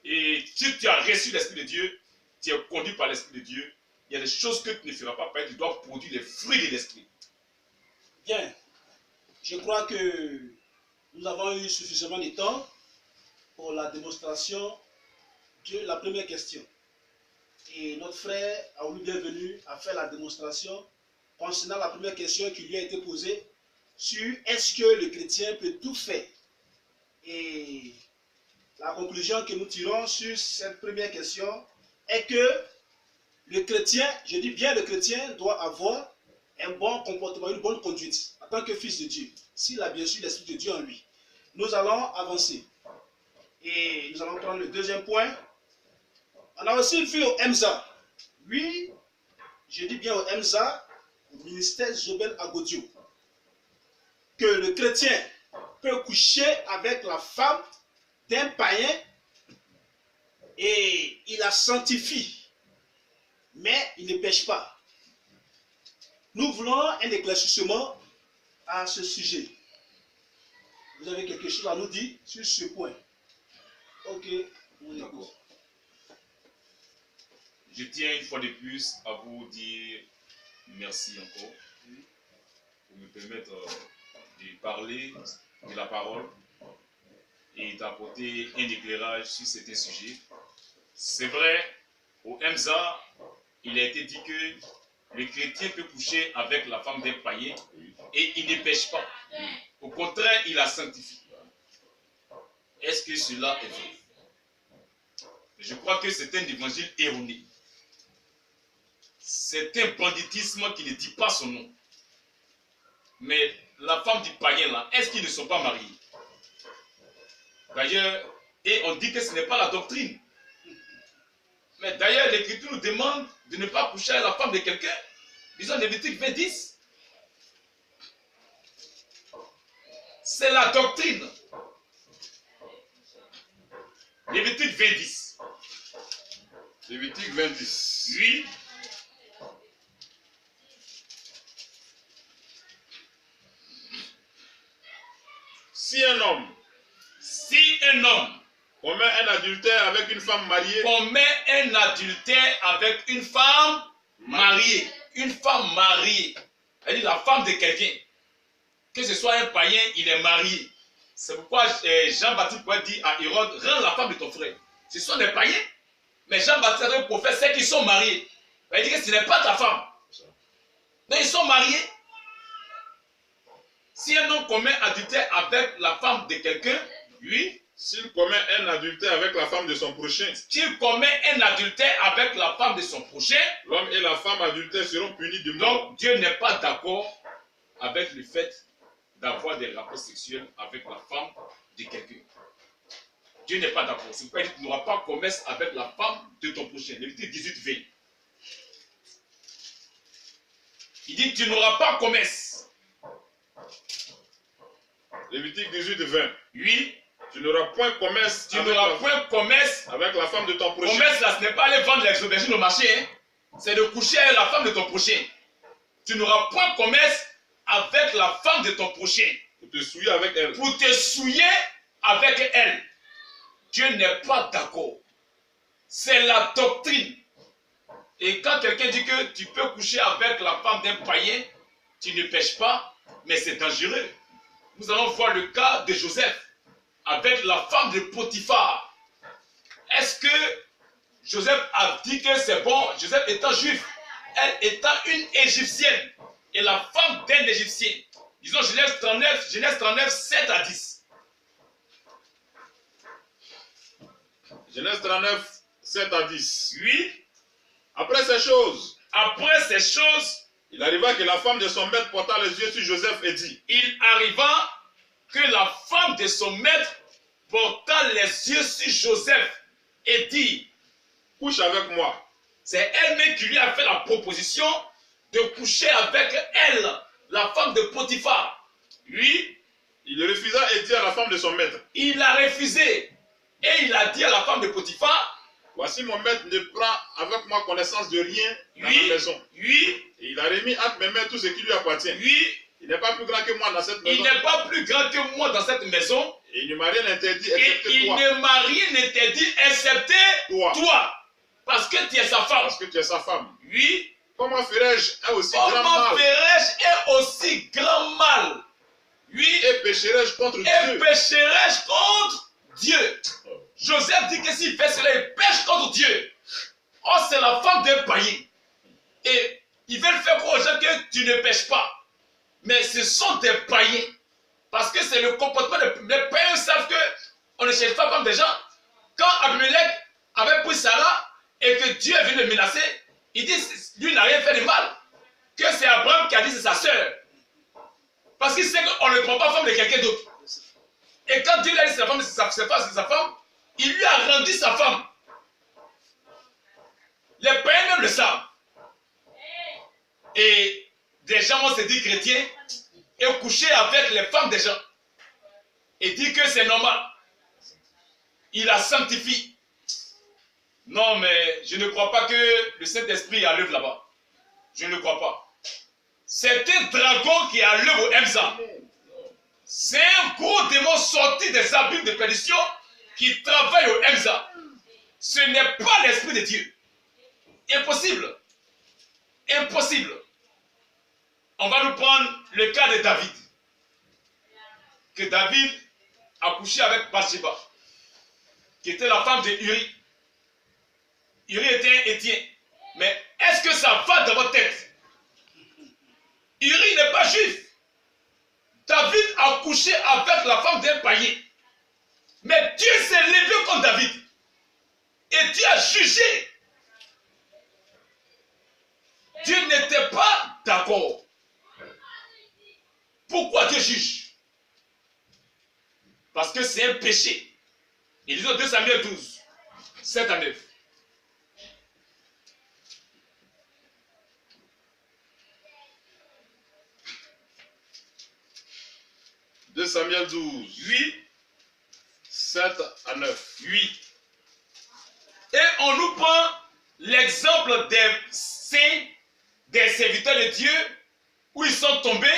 B: Et si tu as reçu l'Esprit de Dieu, tu es conduit par l'Esprit de Dieu, il y a des choses que tu ne feras pas, tu dois produire les fruits de l'Esprit.
A: Bien, je crois que nous avons eu suffisamment de temps pour la démonstration de la première question. Et notre frère Aoulou Bienvenu a fait la démonstration concernant la première question qui lui a été posée sur est-ce que le chrétien peut tout faire. Et la conclusion que nous tirons sur cette première question est que le chrétien, je dis bien le chrétien, doit avoir un bon comportement, une bonne conduite en tant que fils de Dieu, s'il a bien sûr l'Esprit de Dieu en lui. Nous allons avancer et nous allons prendre le deuxième point. On a aussi vu au EMSA, oui, je dis bien au EMSA, au ministère Zobel Agodio, que le chrétien peut coucher avec la femme d'un païen et il la sanctifie, mais il ne pêche pas. Nous voulons un éclaircissement à ce sujet. Vous avez quelque chose à nous dire sur ce point? Ok, on écoute.
B: Je tiens une fois de plus à vous dire merci encore pour me permettre de parler de la parole et d'apporter un éclairage sur certains sujets. C'est vrai, au EMSA, il a été dit que le chrétien peut coucher avec la femme d'un païen et il ne pêche pas. Au contraire, il la sanctifie. Est-ce que cela est vrai? Je crois que c'est un évangile erroné. C'est un banditisme qui ne dit pas son nom. Mais la femme du païen là, est-ce qu'ils ne sont pas mariés? D'ailleurs, et on dit que ce n'est pas la doctrine. Mais d'ailleurs, l'Écriture nous demande de ne pas coucher avec la femme de quelqu'un. Disons Lévitique 20:10. C'est la doctrine. Lévitique 20:10.
C: Lévitique 20:10.
B: Oui.
C: Si un homme commet un adultère avec une femme mariée,
B: une femme mariée, c'est-à-dire la femme de quelqu'un, que ce soit un païen, il est marié. C'est pourquoi Jean-Baptiste pourrait dire à Hérode, rends la femme de ton frère. Ce sont des païens, mais Jean-Baptiste, le prophète, c'est qu'ils sont mariés. Il dit que ce n'est pas ta femme. Donc ils sont mariés. Si un homme commet adultère avec la femme de quelqu'un, lui,
C: S'il commet un adultère avec la femme de son prochain,
B: s'il commet un adultère avec la femme de son prochain,
C: l'homme et la femme adultère seront punis de mort.
B: donc Dieu n'est pas d'accord avec le fait d'avoir des rapports sexuels avec la femme de quelqu'un. Dieu n'est pas d'accord. C'est pourquoi il dit, tu n'auras pas commerce avec la femme de ton prochain. Lévitique 18:20. Il dit, tu n'auras pas commerce.
C: Lévitique 18:20.
B: Oui.
C: Tu n'auras point commerce
B: Tu n'auras point commerce.
C: avec la femme de ton prochain.
B: Commerce là, ce n'est pas aller vendre les aubergines au marché. Hein. C'est de coucher avec la femme de ton prochain. Tu n'auras point commerce avec la femme de ton prochain.
C: Pour te souiller avec elle.
B: Pour te souiller avec elle. Dieu n'est pas d'accord. C'est la doctrine. Et quand quelqu'un dit que tu peux coucher avec la femme d'un païen, tu ne pêches pas, mais c'est dangereux. Nous allons voir le cas de Joseph avec la femme de Potiphar. Est-ce que Joseph a dit que c'est bon? Joseph étant juif, elle étant une égyptienne et la femme d'un égyptien. Disons Genèse 39, 7 à 10.
C: Genèse 39, 7 à 10.
B: Oui.
C: Après ces choses,
B: il
C: arriva que la femme de son maître porta les yeux sur Joseph et dit,
B: il arriva que la femme de son maître porta les yeux sur Joseph et dit,
C: couche avec moi.
B: C'est elle-même qui lui a fait la proposition de coucher avec elle, la femme de Potiphar. Lui,
C: il refusa et dit à la femme de son maître,
B: il a refusé et il a dit à la femme de Potiphar,
C: voici mon maître ne prend avec moi connaissance de rien dans la maison.
B: Oui.
C: Et il a remis entre mes mains tout ce qui lui appartient.
B: Oui.
C: Il n'est pas plus grand que moi dans cette maison.
B: Il n'est pas plus grand que moi dans cette maison.
C: Et il ne m'a rien interdit
B: excepté
C: toi.
B: Il ne m'a rien interdit excepté toi. Parce que tu es sa femme.
C: Parce que tu es sa femme.
B: Oui.
C: Comment ferais-je un aussi grand mal?
B: Comment ferais-je un aussi grand mal? Oui.
C: Et pécherais-je contre Dieu?
B: Et pécherais-je contre Dieu? Joseph dit que s'il fait cela, il pêche contre Dieu. Or, c'est la femme d'un païen. Et ils veulent faire croire aux gens que tu ne pêches pas. Mais ce sont des païens. Parce que c'est le comportement des païens savent qu'on ne cherche pas comme des gens. Quand Abimelech avait pris Sarah et que Dieu est venu le menacer, il dit lui n'a rien fait de mal. Que c'est Abraham qui a dit c'est sa sœur. Parce qu'il sait qu'on ne prend pas femme de quelqu'un d'autre. Et quand Dieu lui a dit c'est sa femme, il lui a rendu sa femme. Les païens même le savent. Et des gens vont se dire chrétiens et coucher avec les femmes des gens. Et dire que c'est normal. Il la sanctifie. Non, mais je ne crois pas que le Saint-Esprit est à l'œuvre là-bas. Je ne crois pas. C'est un dragon qui est à l'œuvre au Emsa. C'est un gros démon sorti des abîmes de perdition qui travaille au Emsa. Ce n'est pas l'Esprit de Dieu. Impossible. Impossible. On va nous prendre le cas de David. Que David a couché avec Bathsheba, qui était la femme de Uri. Uri était un Héthien. Mais est-ce que ça va dans votre tête? Uri n'est pas juif. David a couché avec la femme d'un païen. Mais Dieu s'est levé contre David. Et Dieu a jugé. Dieu n'était pas d'accord. Pourquoi Dieu juge? Parce que c'est un péché. Et disons 2 Samuel 12, 7 à 9.
C: De Samuel 12.
B: 8.
C: 7 à 9.
B: 8. Et on nous prend l'exemple des saints, des serviteurs de Dieu, où ils sont tombés.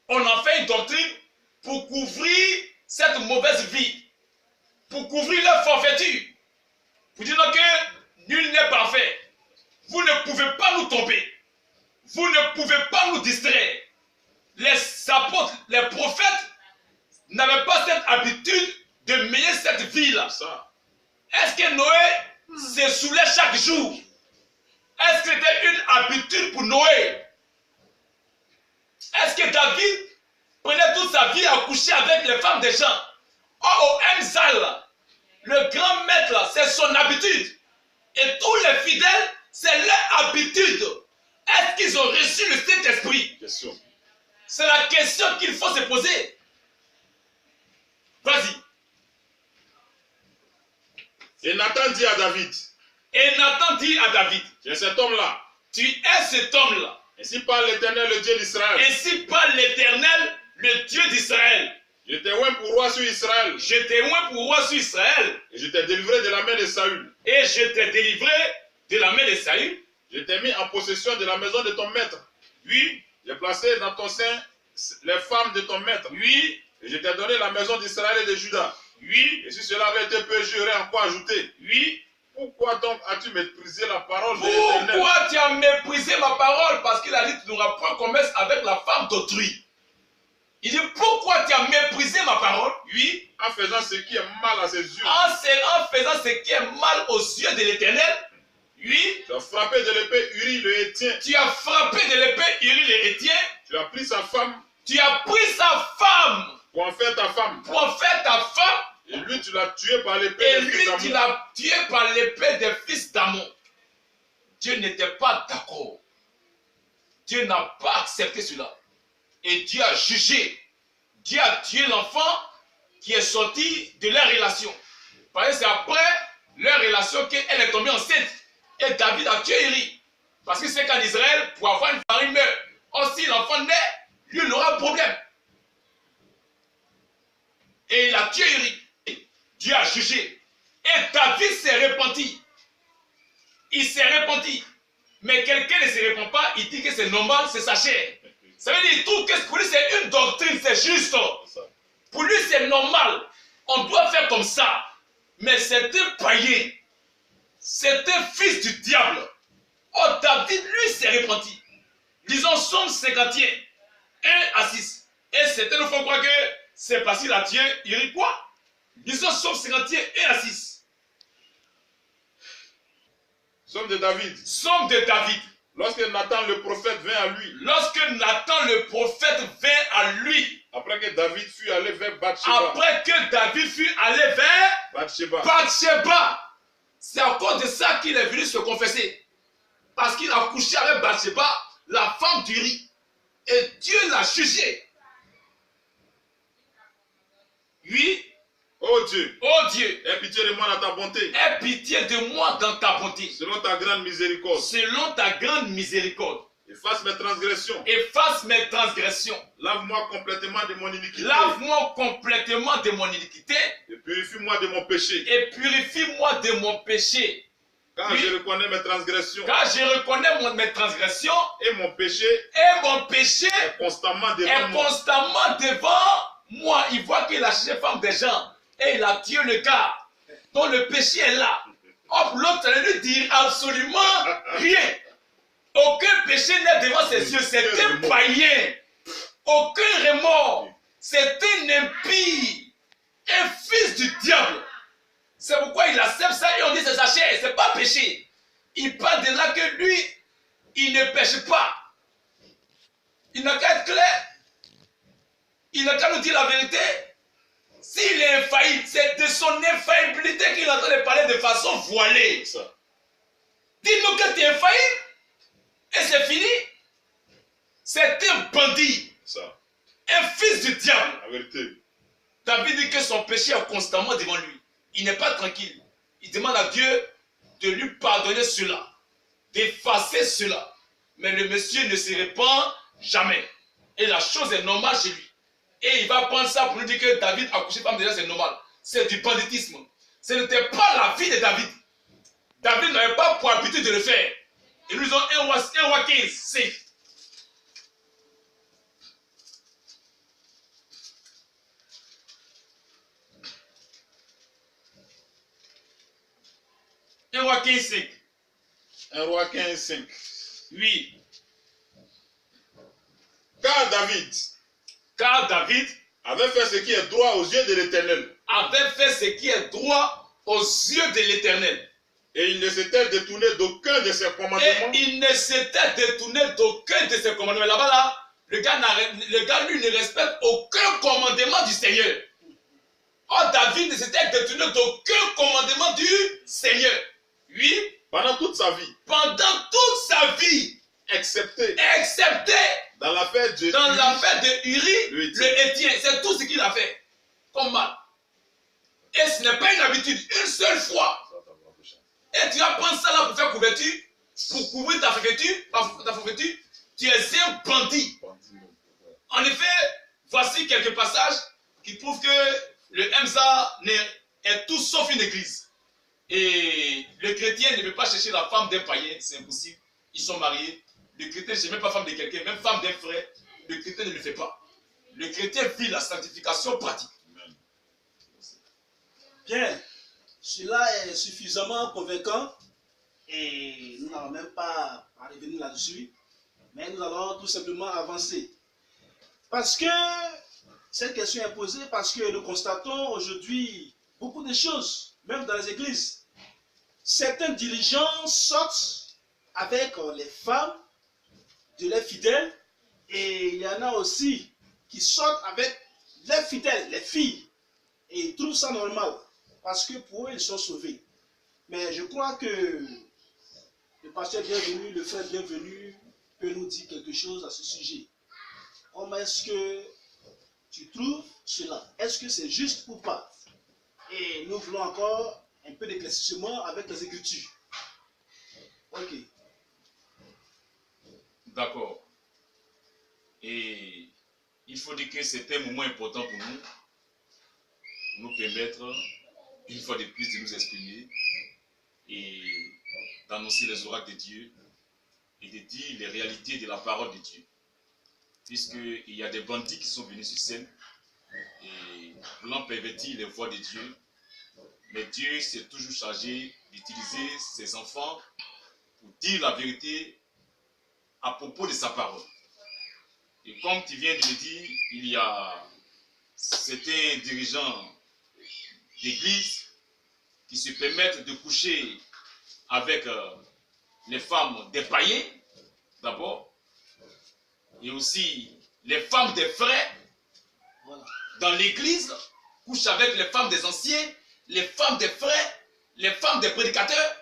B: On en fait une doctrine pour couvrir cette mauvaise vie, pour couvrir leur forfaiture, pour dire que nul n'est parfait. Vous ne pouvez pas nous tomber. Vous ne pouvez pas nous distraire. Les apôtres, les prophètes n'avaient pas cette habitude de mener cette vie-là. Est-ce que Noé se saoulait chaque jour? Est-ce que c'était une habitude pour Noé? Est-ce que David prenait toute sa vie à coucher avec les femmes des gens? Or, au Mzal, le grand maître, c'est son habitude. Et tous les fidèles, c'est leur habitude. Est-ce qu'ils ont reçu le Saint-Esprit? C'est la question qu'il faut se poser. Vas-y.
C: Et Nathan dit à David.
B: Et Nathan dit à David.
C: Tu es cet homme-là.
B: Tu es cet homme-là.
C: Ainsi parle l'Éternel, le Dieu d'Israël.
B: Ainsi parle l'Éternel, le Dieu d'Israël.
C: Je t'ai oint pour roi sur Israël.
B: Je t'ai oint pour roi sur Israël.
C: Et je t'ai délivré de la main de Saül.
B: Et je t'ai délivré de la main de Saül.
C: Je t'ai mis en possession de la maison de ton maître.
B: Oui.
C: J'ai placé dans ton sein les femmes de ton maître.
B: Oui.
C: Et je t'ai donné la maison d'Israël et de Juda.
B: Oui.
C: Et si cela avait été peu, j'aurais encore ajouté.
B: Oui.
C: Pourquoi donc as-tu méprisé la parole de l'Éternel?
B: Pourquoi tu as méprisé ma parole? Parce qu'il a dit tu n'auras point commerce avec la femme d'autrui. Il dit pourquoi tu as méprisé ma parole? Oui.
C: En faisant ce qui est mal à ses yeux.
B: En faisant ce qui est mal aux yeux de l'Éternel. Oui.
C: Tu as frappé de l'épée Uri le Hétien.
B: Tu as frappé de l'épée Uri le Hétien.
C: Tu as pris sa femme.
B: Tu as pris sa femme.
C: Pour en faire ta femme.
B: Pour en faire ta femme.
C: Et lui, tu l'as tué par l'épée
B: Et
C: des
B: lui,
C: fils d'Ammon.
B: tu l'as tué par l'épée des fils d'Ammon. Dieu n'était pas d'accord. Dieu n'a pas accepté cela. Et Dieu a jugé. Dieu a tué l'enfant qui est sorti de leur relation. Parce que c'est après leur relation qu'elle est tombée enceinte. Et David a tué Uri. Parce que c'est qu'en Israël, pour avoir une femme, il meurt. Or, si l'enfant naît, lui, il aura un problème. Et il a tué Uri. Dieu a jugé. Et David s'est repenti. Il s'est repenti. Mais quelqu'un ne se répand pas, il dit que c'est normal, c'est sa chair. Ça veut dire qu'il trouve que pour lui c'est une doctrine, c'est juste. Pour lui c'est normal. On doit faire comme ça. Mais c'est un païen. C'est un fils du diable. Oh, David, lui, s'est repenti. Disons Somme 51, 1 à 6. Et certains nous font croire que c'est parce qu'il a tué Uri quoi? Disons Somme 51, 1 à 6.
C: Somme de David.
B: Somme de David.
C: Lorsque Nathan le prophète vint à lui.
B: Lorsque Nathan le prophète vint à lui.
C: Après que David fut allé vers Bathsheba.
B: Après que David fut allé vers Bathsheba. C'est à cause de ça qu'il est venu se confesser. Parce qu'il a couché avec Bathsheba, la femme d'Uri. Et Dieu l'a jugé. Oui.
C: Oh Dieu.
B: Oh Dieu.
C: Aie pitié de moi dans ta bonté.
B: Aie pitié de moi dans ta bonté.
C: Selon ta grande miséricorde.
B: Selon ta grande miséricorde.
C: Efface mes transgressions.
B: Efface mes transgressions.
C: Lave-moi complètement de mon iniquité.
B: Lave-moi complètement de mon iniquité.
C: Et purifie-moi de mon péché.
B: Et purifie-moi de mon péché.
C: Car
B: oui.
C: Je reconnais mes transgressions.
B: Car je reconnais mes transgressions.
C: Et mon péché.
B: Est
C: constamment
B: devant moi. Il voit qu'il a cherché femme des gens. Et il a tué le gars. Donc le péché est là. Hop, l'autre ne lui dit absolument rien. Aucun péché n'est devant ses yeux. C'est un païen. Aucun remords. C'est un impie. Un fils du diable. C'est pourquoi il accepte ça et on dit c'est sa chair. C'est pas péché. Il parle de là que lui, il ne pêche pas. Il n'a qu'à être clair. Il n'a qu'à nous dire la vérité. S'il est infaillible, c'est de son infaillibilité qu'il est en train de parler de façon voilée. Dis-nous que tu es infaillible. Et c'est fini. C'est un bandit. Un fils du diable.
C: La vérité.
B: David dit que son péché est constamment devant lui. Il n'est pas tranquille. Il demande à Dieu de lui pardonner cela. D'effacer cela. Mais le monsieur ne se répand jamais. Et la chose est normale chez lui. Et il va prendre ça pour nous dire que David a couché femme déjà, c'est normal. C'est du banditisme. Ce n'était pas la vie de David. David n'avait pas pour habitude de le faire. Et nous avons 1 roi 15, 5. Un roi 15, 5.
C: 1 roi 15, 5.
B: Oui.
C: Car David avait fait ce qui est droit aux yeux de l'Éternel.
B: Avait fait ce qui est droit aux yeux de l'Éternel.
C: Et il ne s'était détourné d'aucun de ses commandements.
B: Et il ne s'était détourné d'aucun de ses commandements. Là-bas, là, le gars, lui, ne respecte aucun commandement du Seigneur. Oh, Or, David ne s'était détourné d'aucun commandement du Seigneur. Oui.
C: Pendant toute sa vie.
B: Pendant toute sa vie.
C: Excepté.
B: Dans l'affaire de Uri, le Héthien. C'est tout ce qu'il a fait. Comme mal. Et ce n'est pas une habitude. Une seule fois. Et tu vas prendre ça là pour faire couverture. Pour couvrir ta couverture. Tu es un bandit. En effet, voici quelques passages qui prouvent que le MSA est tout sauf une église. Et le chrétien ne peut pas chercher la femme d'un païen, c'est impossible. Ils sont mariés. Le chrétien ne cherche même pas femme de quelqu'un, même femme d'un frère. Le chrétien ne le fait pas. Le chrétien vit la sanctification pratique.
A: Bien, cela est suffisamment convaincant et nous n'allons même pas à revenir là-dessus, mais nous allons tout simplement avancer. Parce que cette question est posée parce que nous constatons aujourd'hui beaucoup de choses, même dans les églises. Certains dirigeants sortent avec les femmes de leurs fidèles et il y en a aussi qui sortent avec les fidèles, les filles, et ils trouvent ça normal parce que pour eux ils sont sauvés. Mais je crois que le pasteur bienvenu, le frère bienvenu peut nous dire quelque chose à ce sujet. Comment est-ce que tu trouves cela? Est-ce que c'est juste ou pas? Et nous voulons encore un peu d'éclaircissement avec les Écritures. Ok.
B: D'accord. Et il faut dire que c'est un moment important pour nous permettre, une fois de plus, de nous exprimer et d'annoncer les oracles de Dieu et de dire les réalités de la parole de Dieu. Puisqu'il y a des bandits qui sont venus sur scène et voulant pervertir les voies de Dieu. Mais Dieu s'est toujours chargé d'utiliser ses enfants pour dire la vérité à propos de sa parole. Et comme tu viens de le dire, il y a certains dirigeants d'église qui se permettent de coucher avec les femmes des païens, d'abord, et aussi les femmes des frères. Voilà. Dans l'église, couchent avec les femmes des anciens, les femmes des frères, les femmes des prédicateurs,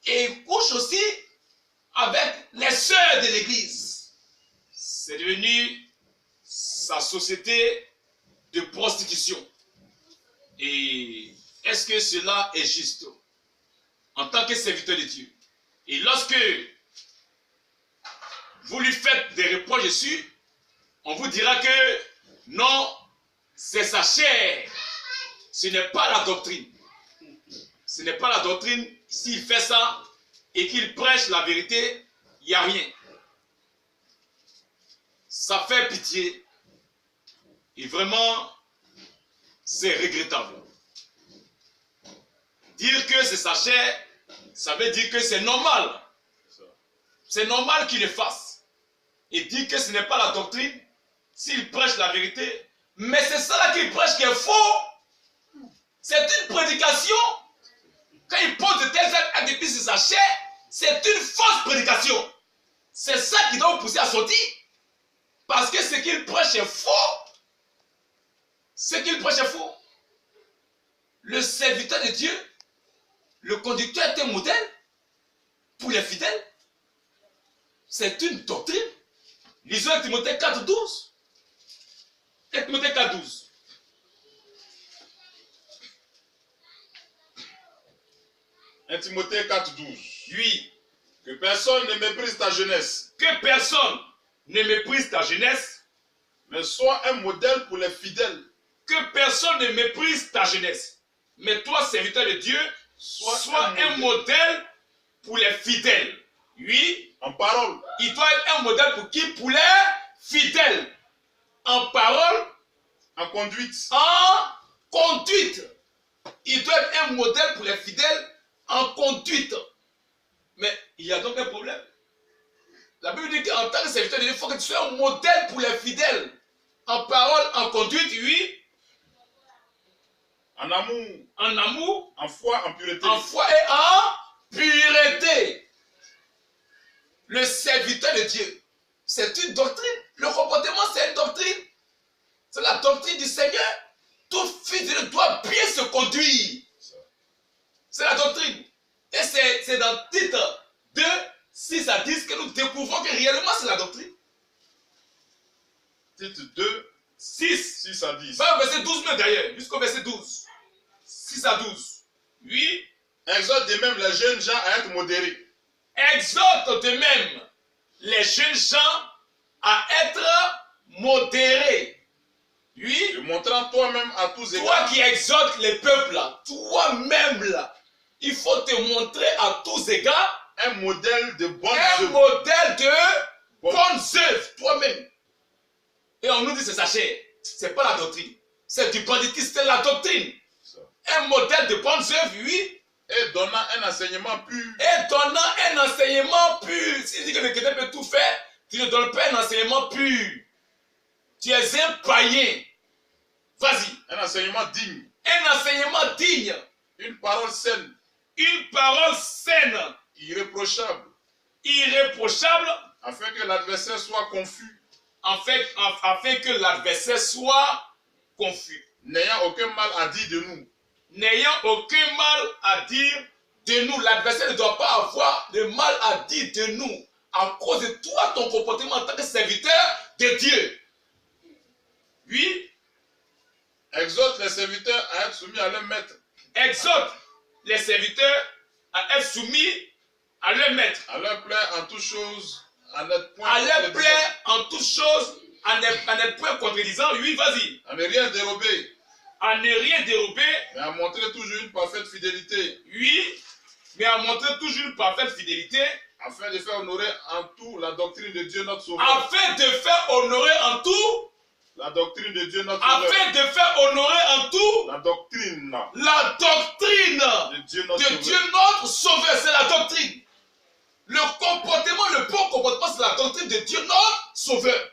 B: et couchent aussi avec les sœurs de l'église. C'est devenu sa société de prostitution. Et est-ce que cela est juste en tant que serviteur de Dieu? Et lorsque vous lui faites des reproches dessus, on vous dira que non, c'est sa chair. Ce n'est pas la doctrine. Ce n'est pas la doctrine. S'il fait ça et qu'il prêche la vérité, il n'y a rien. Ça fait pitié. Et vraiment, c'est regrettable. Dire que c'est sa chair, ça veut dire que c'est normal. C'est normal qu'il le fasse. Et dire que ce n'est pas la doctrine, s'il prêche la vérité, mais c'est ça là qu'il prêche qui est faux. C'est une prédication. Quand il pose de tels actes depuis sa chair, c'est une fausse prédication. C'est ça qui doit vous pousser à sortir. Parce que ce qu'il prêche est faux. Ce qu'il prêche est faux. Le serviteur de Dieu, le conducteur est un modèle pour les fidèles. C'est une doctrine. Lisons Timothée 4,12. Timothée 4,12.
C: Timothée 4,12.
B: Oui.
C: Que personne ne méprise ta jeunesse.
B: Que personne ne méprise ta jeunesse.
C: Mais sois un modèle pour les fidèles.
B: Que personne ne méprise ta jeunesse. Mais toi, serviteur de Dieu, sois un modèle pour les fidèles. Oui.
C: En parole.
B: Il doit être un modèle pour qui? Pour les fidèles. En parole.
C: En conduite.
B: En conduite. Il doit être un modèle pour les fidèles en conduite. Mais il y a donc un problème. La Bible dit qu'en tant que serviteur de Dieu, il faut que tu sois un modèle pour les fidèles. En parole, en conduite, oui.
C: En amour.
B: En amour.
C: En foi, en pureté.
B: En foi et en pureté. Le serviteur de Dieu, c'est une doctrine. Le comportement, c'est une doctrine. C'est la doctrine du Seigneur. Tout fils de Dieu doit bien se conduire. C'est la doctrine. Et c'est dans Tite 2, 6 à 10 que nous découvrons que réellement c'est la doctrine.
C: Tite 2, 6 à 10.
B: Va au verset 12 même d'ailleurs, jusqu'au verset 12. 6 à 12. Oui.
C: Exhorte de même les jeunes gens à être modérés.
B: Exhorte de même les jeunes gens à être modérés. Oui.
C: Et montrant toi-même à tous
B: Toi
C: égards.
B: qui exhortes les peuples là, toi-même là, il faut te montrer à tous égards
C: Un modèle de bonne
B: un
C: œuvre.
B: modèle de bonnes œuvres, toi-même. Et on nous dit c'est sa chair. C'est pas la doctrine. C'est du banditisme, c'est la doctrine. Un modèle de bonnes œuvres, oui.
C: Et donnant un enseignement pur.
B: Et donnant un enseignement pur. Si tu dis que le chrétien peut tout faire, tu ne donnes pas un enseignement pur. Tu es un païen. Vas-y.
C: Un enseignement digne.
B: Un enseignement digne.
C: Une parole saine.
B: Une parole saine.
C: Irréprochable.
B: Irréprochable.
C: Afin que l'adversaire soit confus.
B: Afin que l'adversaire soit confus.
C: N'ayant aucun mal à dire de nous.
B: N'ayant aucun mal à dire de nous. L'adversaire ne doit pas avoir de mal à dire de nous. À cause de toi, ton comportement en tant que serviteur de Dieu. Oui.
C: Exhorte les serviteurs à être soumis à leur maître.
B: Exhorte les serviteurs à être soumis à leur maître.
C: À leur plaire en toutes choses. À n'être point
B: À leur
C: contredisant.
B: plaire en toutes choses. À n'être point contredisant. Oui, vas-y.
C: À ne rien dérober.
B: À ne rien dérober.
C: Mais à montrer toujours une parfaite fidélité.
B: Oui. Mais à montrer toujours une parfaite fidélité.
C: Afin de faire honorer en tout la doctrine de Dieu notre Sauveur.
B: Afin de faire honorer en tout.
C: La doctrine de Dieu notre Sauveur.
B: Afin de faire honorer en tout.
C: La doctrine
B: La doctrine
C: de Dieu notre
B: de
C: Sauveur.
B: Dieu notre Sauveur. C'est la doctrine. Le comportement, le bon comportement, c'est la doctrine de Dieu notre Sauveur.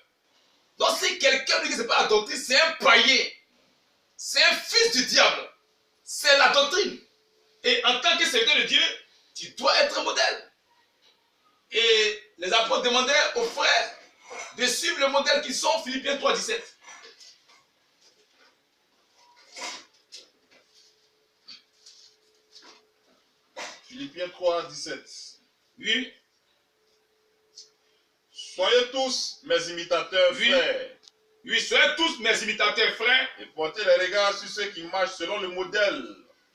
B: Donc si quelqu'un dit que ce n'est pas la doctrine, c'est un païen. C'est un fils du diable. C'est la doctrine. Et en tant que serviteur de Dieu, tu dois être un modèle. Et les apôtres demandaient aux frères de suivre le modèle qui sont Philippiens 3, 17.
C: Philippiens 3, 17.
B: Oui.
C: Soyez tous mes imitateurs,
B: Oui.
C: frères,
B: Oui, soyez tous mes imitateurs, frères,
C: et portez les regards sur ceux qui marchent selon le modèle.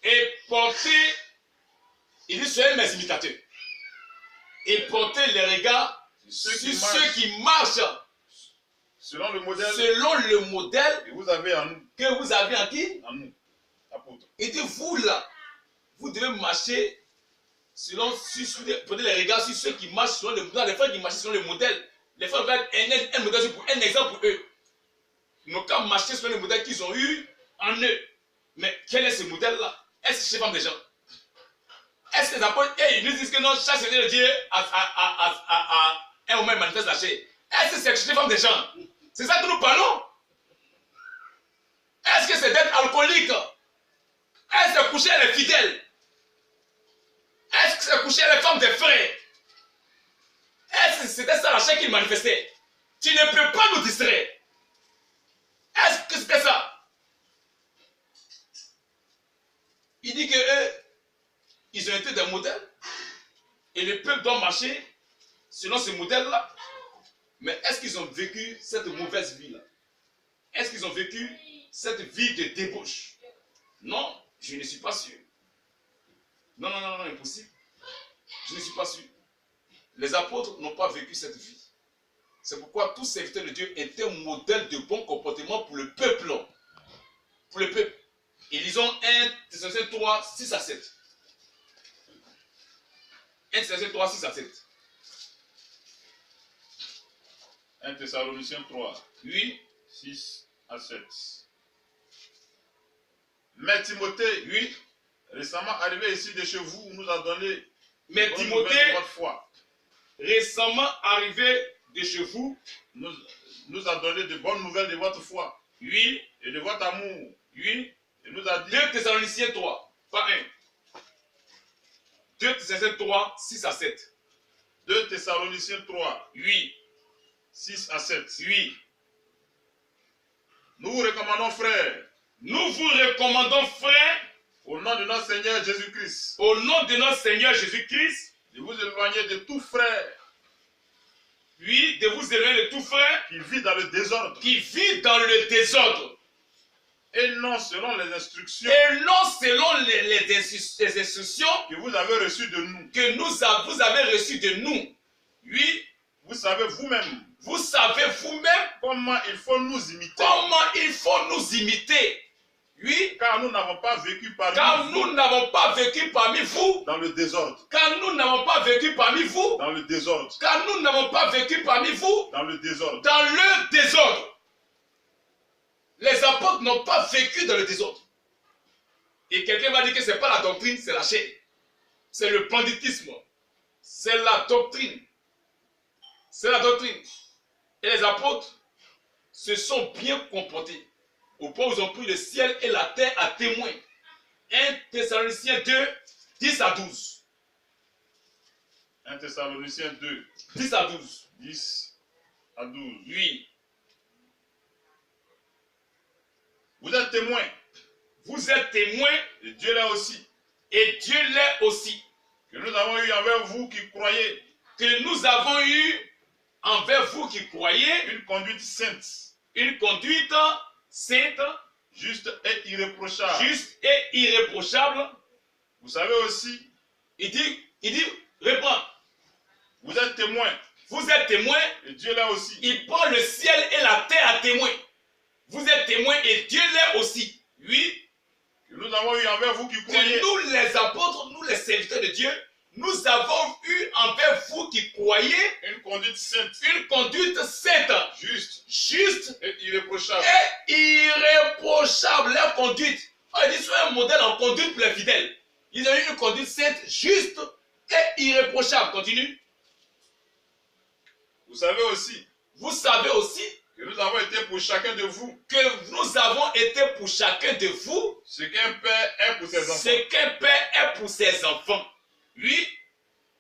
B: et portez, il dit soyez mes imitateurs, et portez les regards sur ceux qui marchent
C: Selon le modèle
B: selon le modèle
C: que vous avez en nous.
B: que vous avez en qui?
C: En nous, apôtres.
B: Il dit vous là, vous devez marcher selon, porter les regards sur ceux qui marchent selon le modèle, les frères qui marchent selon le modèle. Les frères veulent être un modèle, un exemple pour eux. Ils n'ont qu'à marcher selon le modèle qu'ils ont eu en eux. Mais quel est ce modèle-là? Est-ce que c'est femme des gens? Est-ce que les apôtres, ils nous disent que non, chaque serviteur de Dieu à un moment manifeste la chair? Est-ce que c'est chez femme des gens? C'est ça que nous parlons? Est-ce que c'est d'être alcoolique? Est-ce que c'est coucher les fidèles? Est-ce que c'est coucher les femmes des frères? Est-ce que c'était ça la chair qu'il manifestait? Tu ne peux pas nous distraire. Est-ce que c'était ça? Il dit que eux, ils ont été des modèles. Et le peuple doit marcher selon ce modèle-là. Mais est-ce qu'ils ont vécu cette mauvaise vie-là? Est-ce qu'ils ont vécu cette vie de débauche? Non, je ne suis pas sûr. Non, impossible. Je ne suis pas sûr. Les apôtres n'ont pas vécu cette vie. C'est pourquoi tout serviteur de Dieu est un modèle de bon comportement pour le peuple. Pour le peuple. Et lisons 1 Thessaloniciens 3, 6 à 7. 1 Thessaloniciens 3, 6 à 7.
C: 1 Thessaloniciens 3,
B: Oui,
C: 6 à 7. Mais Timothée,
B: oui.
C: récemment arrivé ici de chez vous, nous a donné
B: Mais
C: bonne nouvelle de
B: Timothée,
C: votre foi.
B: récemment arrivé de chez vous,
C: nous a donné de bonnes nouvelles de votre foi
B: oui,
C: et de votre amour.
B: oui.
C: Et nous a dit
B: 2 Thessaloniciens 3, pas 1. 2 Thessaloniciens 3, 6 à 7.
C: 2 Thessaloniciens 3,
B: Oui,
C: 6 à 7.
B: oui.
C: Nous vous recommandons, frères,
B: nous vous recommandons, frères,
C: au nom de notre Seigneur Jésus-Christ,
B: au nom de notre Seigneur Jésus-Christ,
C: de vous éloigner de tout frère
B: oui, de vous éloigner de tout frère
C: qui vit dans le désordre
B: qui vit dans le désordre
C: et non selon les instructions
B: et non selon les instructions
C: que vous avez reçues de nous.
B: que vous avez reçues de nous. Oui,
C: Vous savez vous-même
B: vous savez vous-même
C: comment il faut nous imiter,
B: comment il faut nous imiter. Oui,
C: car nous n'avons pas vécu parmi
B: car
C: vous
B: nous n'avons pas vécu parmi vous,
C: dans le désordre,
B: car nous n'avons pas vécu parmi vous,
C: dans le désordre,
B: car nous n'avons pas vécu parmi vous
C: dans le désordre.
B: dans le désordre. Les apôtres n'ont pas vécu dans le désordre. Et quelqu'un va dire que ce n'est pas la doctrine, c'est la chair. C'est le banditisme. C'est la doctrine. C'est la doctrine. Et les apôtres se sont bien comportés. Au point où ils ont pris le ciel et la terre à témoin. 1 Thessaloniciens 2, 10 à 12.
C: 1 Thessaloniciens 2,
B: 10 à 12.
C: 10 à 12.
B: Oui.
C: Vous êtes témoins,
B: Vous êtes témoins
C: et Dieu l'est aussi,
B: et Dieu l'est aussi.
C: que nous avons eu envers vous qui croyez
B: Que nous avons eu envers vous qui croyez
C: une conduite sainte,
B: une conduite sainte,
C: juste et irréprochable.
B: juste et irréprochable.
C: Vous savez aussi,
B: Il dit, reprends.
C: vous êtes témoins,
B: Vous êtes témoins,
C: et Dieu l'est aussi,
B: il prend le ciel et la terre à témoin. Vous êtes témoins et Dieu l'est aussi. Oui,
C: que nous avons eu envers vous qui
B: que
C: croyez
B: nous les apôtres, nous les serviteurs de Dieu, nous avons eu envers vous qui croyez
C: une conduite sainte,
B: une conduite sainte,
C: juste
B: juste
C: et irréprochable.
B: et irréprochable. Leur conduite, on dit soyez un modèle en conduite pour les fidèles. Ils ont eu une conduite sainte, juste et irréprochable. Continue.
C: Vous savez aussi
B: Vous savez aussi
C: que nous avons été pour chacun de vous
B: que nous avons été pour chacun de vous
C: ce qu'un père est pour ses enfants,
B: ce qu'un père est pour ses enfants. Oui,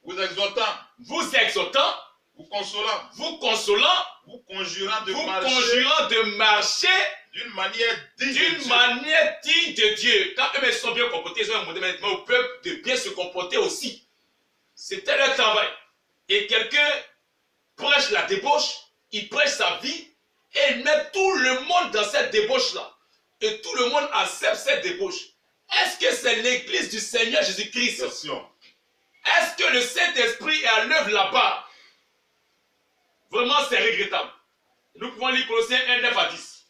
C: vous exhortant,
B: vous exhortant,
C: vous consolant,
B: vous consolant,
C: vous conjurant de
B: vous
C: marcher
B: conjurant de marcher
C: d'une manière digne de
B: d'une
C: Dieu.
B: manière digne de Dieu. Quand eux sont bien comportés, ils ont un modèle maintenant au peuple de bien se comporter aussi. C'était leur travail. Et quelqu'un prêche la débauche, il prêche sa vie et il met tout le monde dans cette débauche-là. Et tout le monde accepte cette débauche. Est-ce que c'est l'église du Seigneur Jésus-Christ?
C: Question.
B: Est-ce que le Saint-Esprit est à l'œuvre là-bas? Vraiment, c'est regrettable. Nous pouvons lire Colossiens 1, 9 à 10.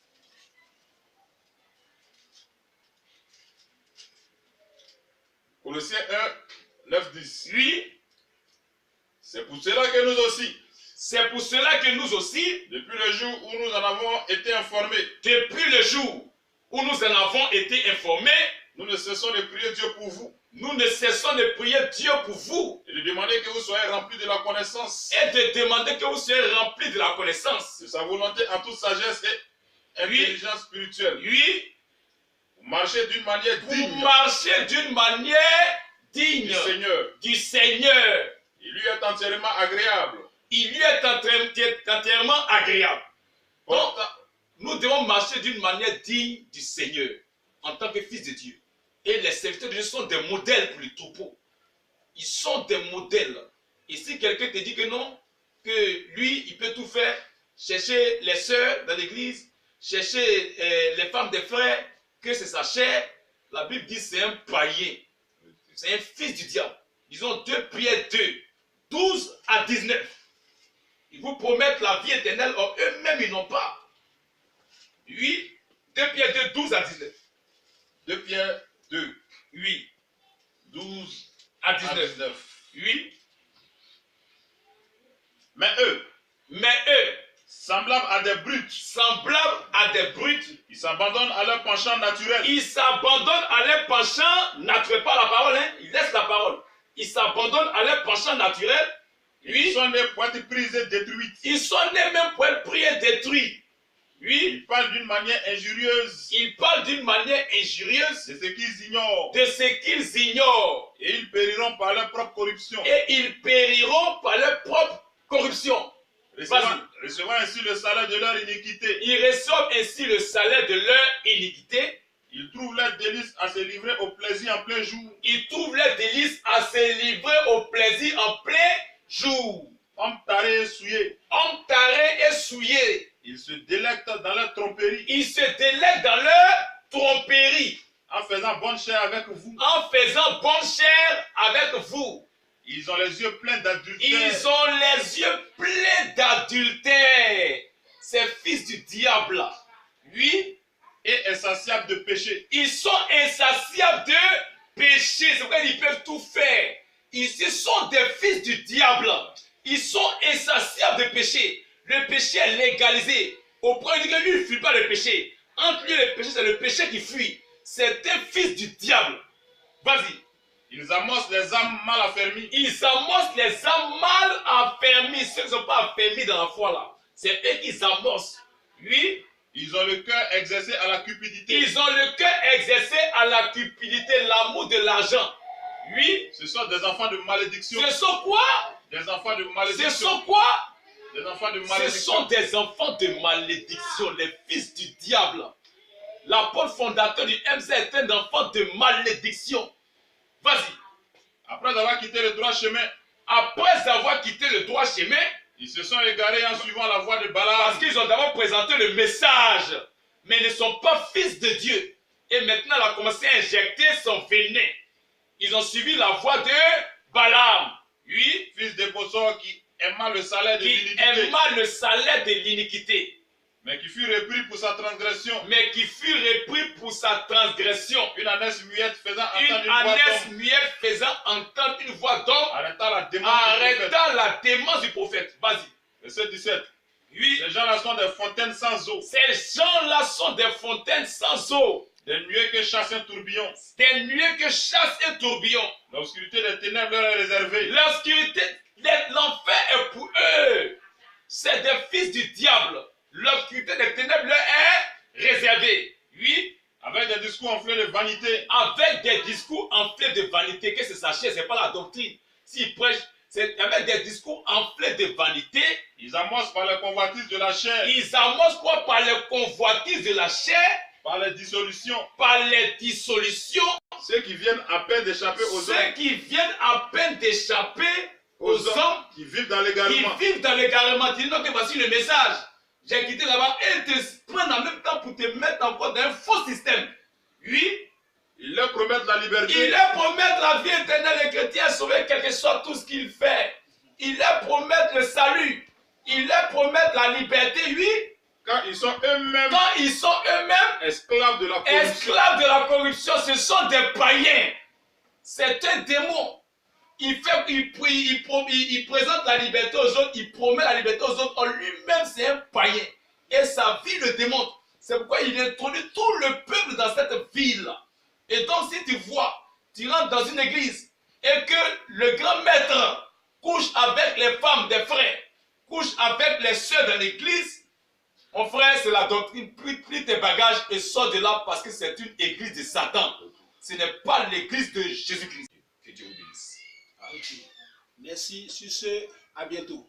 C: Colossiens 1, 9, 10.
B: Oui,
C: C'est pour cela que nous aussi,
B: c'est pour cela que nous aussi,
C: depuis le jour où nous en avons été informés,
B: depuis le jour où nous en avons été informés,
C: nous ne cessons de prier Dieu pour vous
B: nous ne cessons de prier Dieu pour vous
C: et de demander que vous soyez remplis de la connaissance
B: et de demander que vous soyez remplis de la connaissance.
C: de sa volonté en toute sagesse et intelligence spirituelle.
B: Oui,
C: Vous marchez d'une manière
B: vous
C: digne
B: marchez d'une manière digne
C: du Seigneur.
B: du Seigneur.
C: Il lui est entièrement agréable.
B: Il lui est entièrement agréable. Donc,
C: Portant,
B: nous devons marcher d'une manière digne du Seigneur en tant que fils de Dieu. Et les serviteurs de Dieu sont des modèles pour le troupeau. Ils sont des modèles. Et si quelqu'un te dit que non, que lui, il peut tout faire, chercher les sœurs dans l'église, chercher les femmes des frères, que c'est sa chair, la Bible dit que c'est un païen. C'est un fils du diable. Ils ont 2 Pierre 2, 12 à 19. Ils vous promettent la vie éternelle, or eux-mêmes ils n'ont pas. Oui, 2 Pierre 2, 12 à 19.
C: 2 Pierre 2,
B: Oui,
C: 12
B: à
C: à
B: 19.
C: 19.
B: Oui,
C: Mais eux, semblables à des brutes,
B: semblables à des brutes,
C: ils s'abandonnent à leur penchant naturel.
B: ils s'abandonnent à leur penchant naturel, pas la parole, hein, ils laissent la parole. Ils s'abandonnent à leur penchant naturel.
C: Ils
B: Oui,
C: sont nés pour être pris et détruits.
B: ils sont nés même pour être pris et détruits. Oui,
C: Ils parlent d'une manière injurieuse
B: ils parlent d'une manière injurieuse
C: de ce qu'ils ignorent.
B: de ce qu'ils ignorent.
C: Et ils périront par leur propre corruption.
B: Et ils périront par leur propre corruption.
C: Recevant ainsi le salaire de leur iniquité.
B: Ils reçoivent ainsi le salaire de leur iniquité.
C: Ils trouvent leur délice à se livrer au plaisir en plein jour.
B: Ils trouvent leur délice à se livrer au plaisir en plein jour.
C: Hommes tarés et souillés.
B: Hommes tarés et souillés.
C: Ils se délectent dans leur tromperie.
B: Ils se délectent dans leur tromperie.
C: En faisant bonne chair avec vous.
B: En faisant bonne chair avec vous.
C: Ils ont les yeux pleins d'adultère.
B: Ils ont les yeux pleins d'adultère. Ces fils du diable. Oui.
C: Et insatiables de péché.
B: Ils sont insatiables de péché. C'est pourquoi ils peuvent tout faire. Ils sont des fils du diable. Ils sont insatiables de péché. Le péché est légalisé. Au point de dire que lui, il ne fuit pas le péché. Entre lui et le péché, c'est le péché qui fuit. C'est un fils du diable. Vas-y.
C: Ils amoncent les âmes mal affermies.
B: Ils amoncent les âmes mal affermies. Ceux qui ne sont pas affermis dans la foi là. C'est eux qui amoncent. Oui.
C: Ils ont le cœur exercé à la cupidité.
B: Ils ont le cœur exercé à la cupidité, l'amour de l'argent. Oui.
C: Ce sont des enfants de malédiction.
B: Ce sont quoi?
C: Des enfants de malédiction.
B: Ce sont quoi?
C: Des enfants de malédiction.
B: Ce sont des enfants de malédiction, les fils du diable. L'apôtre fondateur du MZ est un enfant de malédiction. Vas-y.
C: Après avoir quitté le droit chemin.
B: Après avoir quitté le droit chemin.
C: Ils se sont égarés en suivant la voie de Balaam.
B: Parce qu'ils ont d'abord présenté le message. Mais ils ne sont pas fils de Dieu. Et maintenant, il a commencé à injecter son venin. Ils ont suivi la voie de Balaam. Oui.
C: Fils de Bossor qui aima le salaire de l'iniquité.
B: Qui aima le salaire de l'iniquité.
C: Mais qui fut repris pour sa transgression.
B: Mais qui fut repris pour sa transgression.
C: Une ânesse muette faisant entendre
B: une ânesse muette faisant entendre une voix d'homme.
C: Arrêtant la démence du prophète.
B: Vas-y.
C: Verset 17.
B: Oui.
C: Ces gens-là sont des fontaines sans eau.
B: Ces gens-là sont des fontaines sans eau.
C: Des nuées que chasse un tourbillon.
B: Des nuées que chasse un tourbillon.
C: L'obscurité des ténèbres leur est réservée.
B: L'obscurité, l'enfer est pour eux. C'est des fils du diable. L'obscurité des ténèbres leur est réservée. Oui.
C: Avec des discours enflés de vanité.
B: Avec des discours enflés de vanité. Qu'est-ce que ça cherche? Ce n'est pas la doctrine. S'ils prêchent, c'est avec des discours enflés de vanité.
C: Ils amoncent par les convoitises de la chair.
B: Ils amoncent quoi? Par les convoitises de la chair.
C: Par les dissolutions.
B: Par les dissolutions.
C: Ceux qui viennent à peine d'échapper aux hommes.
B: Ceux qui viennent à peine d'échapper aux hommes.
C: Qui vivent dans l'égarement.
B: Qui vivent dans l'égarement. Dis donc que voici le message. J'ai quitté là-bas et ils te prennent en même temps pour te mettre encore dans un faux système. Oui.
C: Ils leur promettent la liberté.
B: Ils leur promettent la vie éternelle. Les chrétiens sauver quel que soit tout ce qu'ils font. Ils leur promettent le salut. Ils leur promettent la liberté, oui.
C: Quand ils sont eux-mêmes
B: esclaves de la corruption. Esclaves de la corruption, ce sont des païens. C'est un démon. Il présente la liberté aux autres, il promet la liberté aux autres. En lui-même, c'est un païen. Et sa vie le démontre. C'est pourquoi il introduit tout le peuple dans cette ville. Et donc, si tu vois, tu rentres dans une église et que le grand maître couche avec les femmes des frères, couche avec les sœurs de l'église, mon frère, c'est la doctrine. Plie tes bagages et sors de là parce que c'est une église de Satan. Ce n'est pas l'église de Jésus-Christ. Que Dieu vous bénisse.
A: Merci. Sur ce, à bientôt.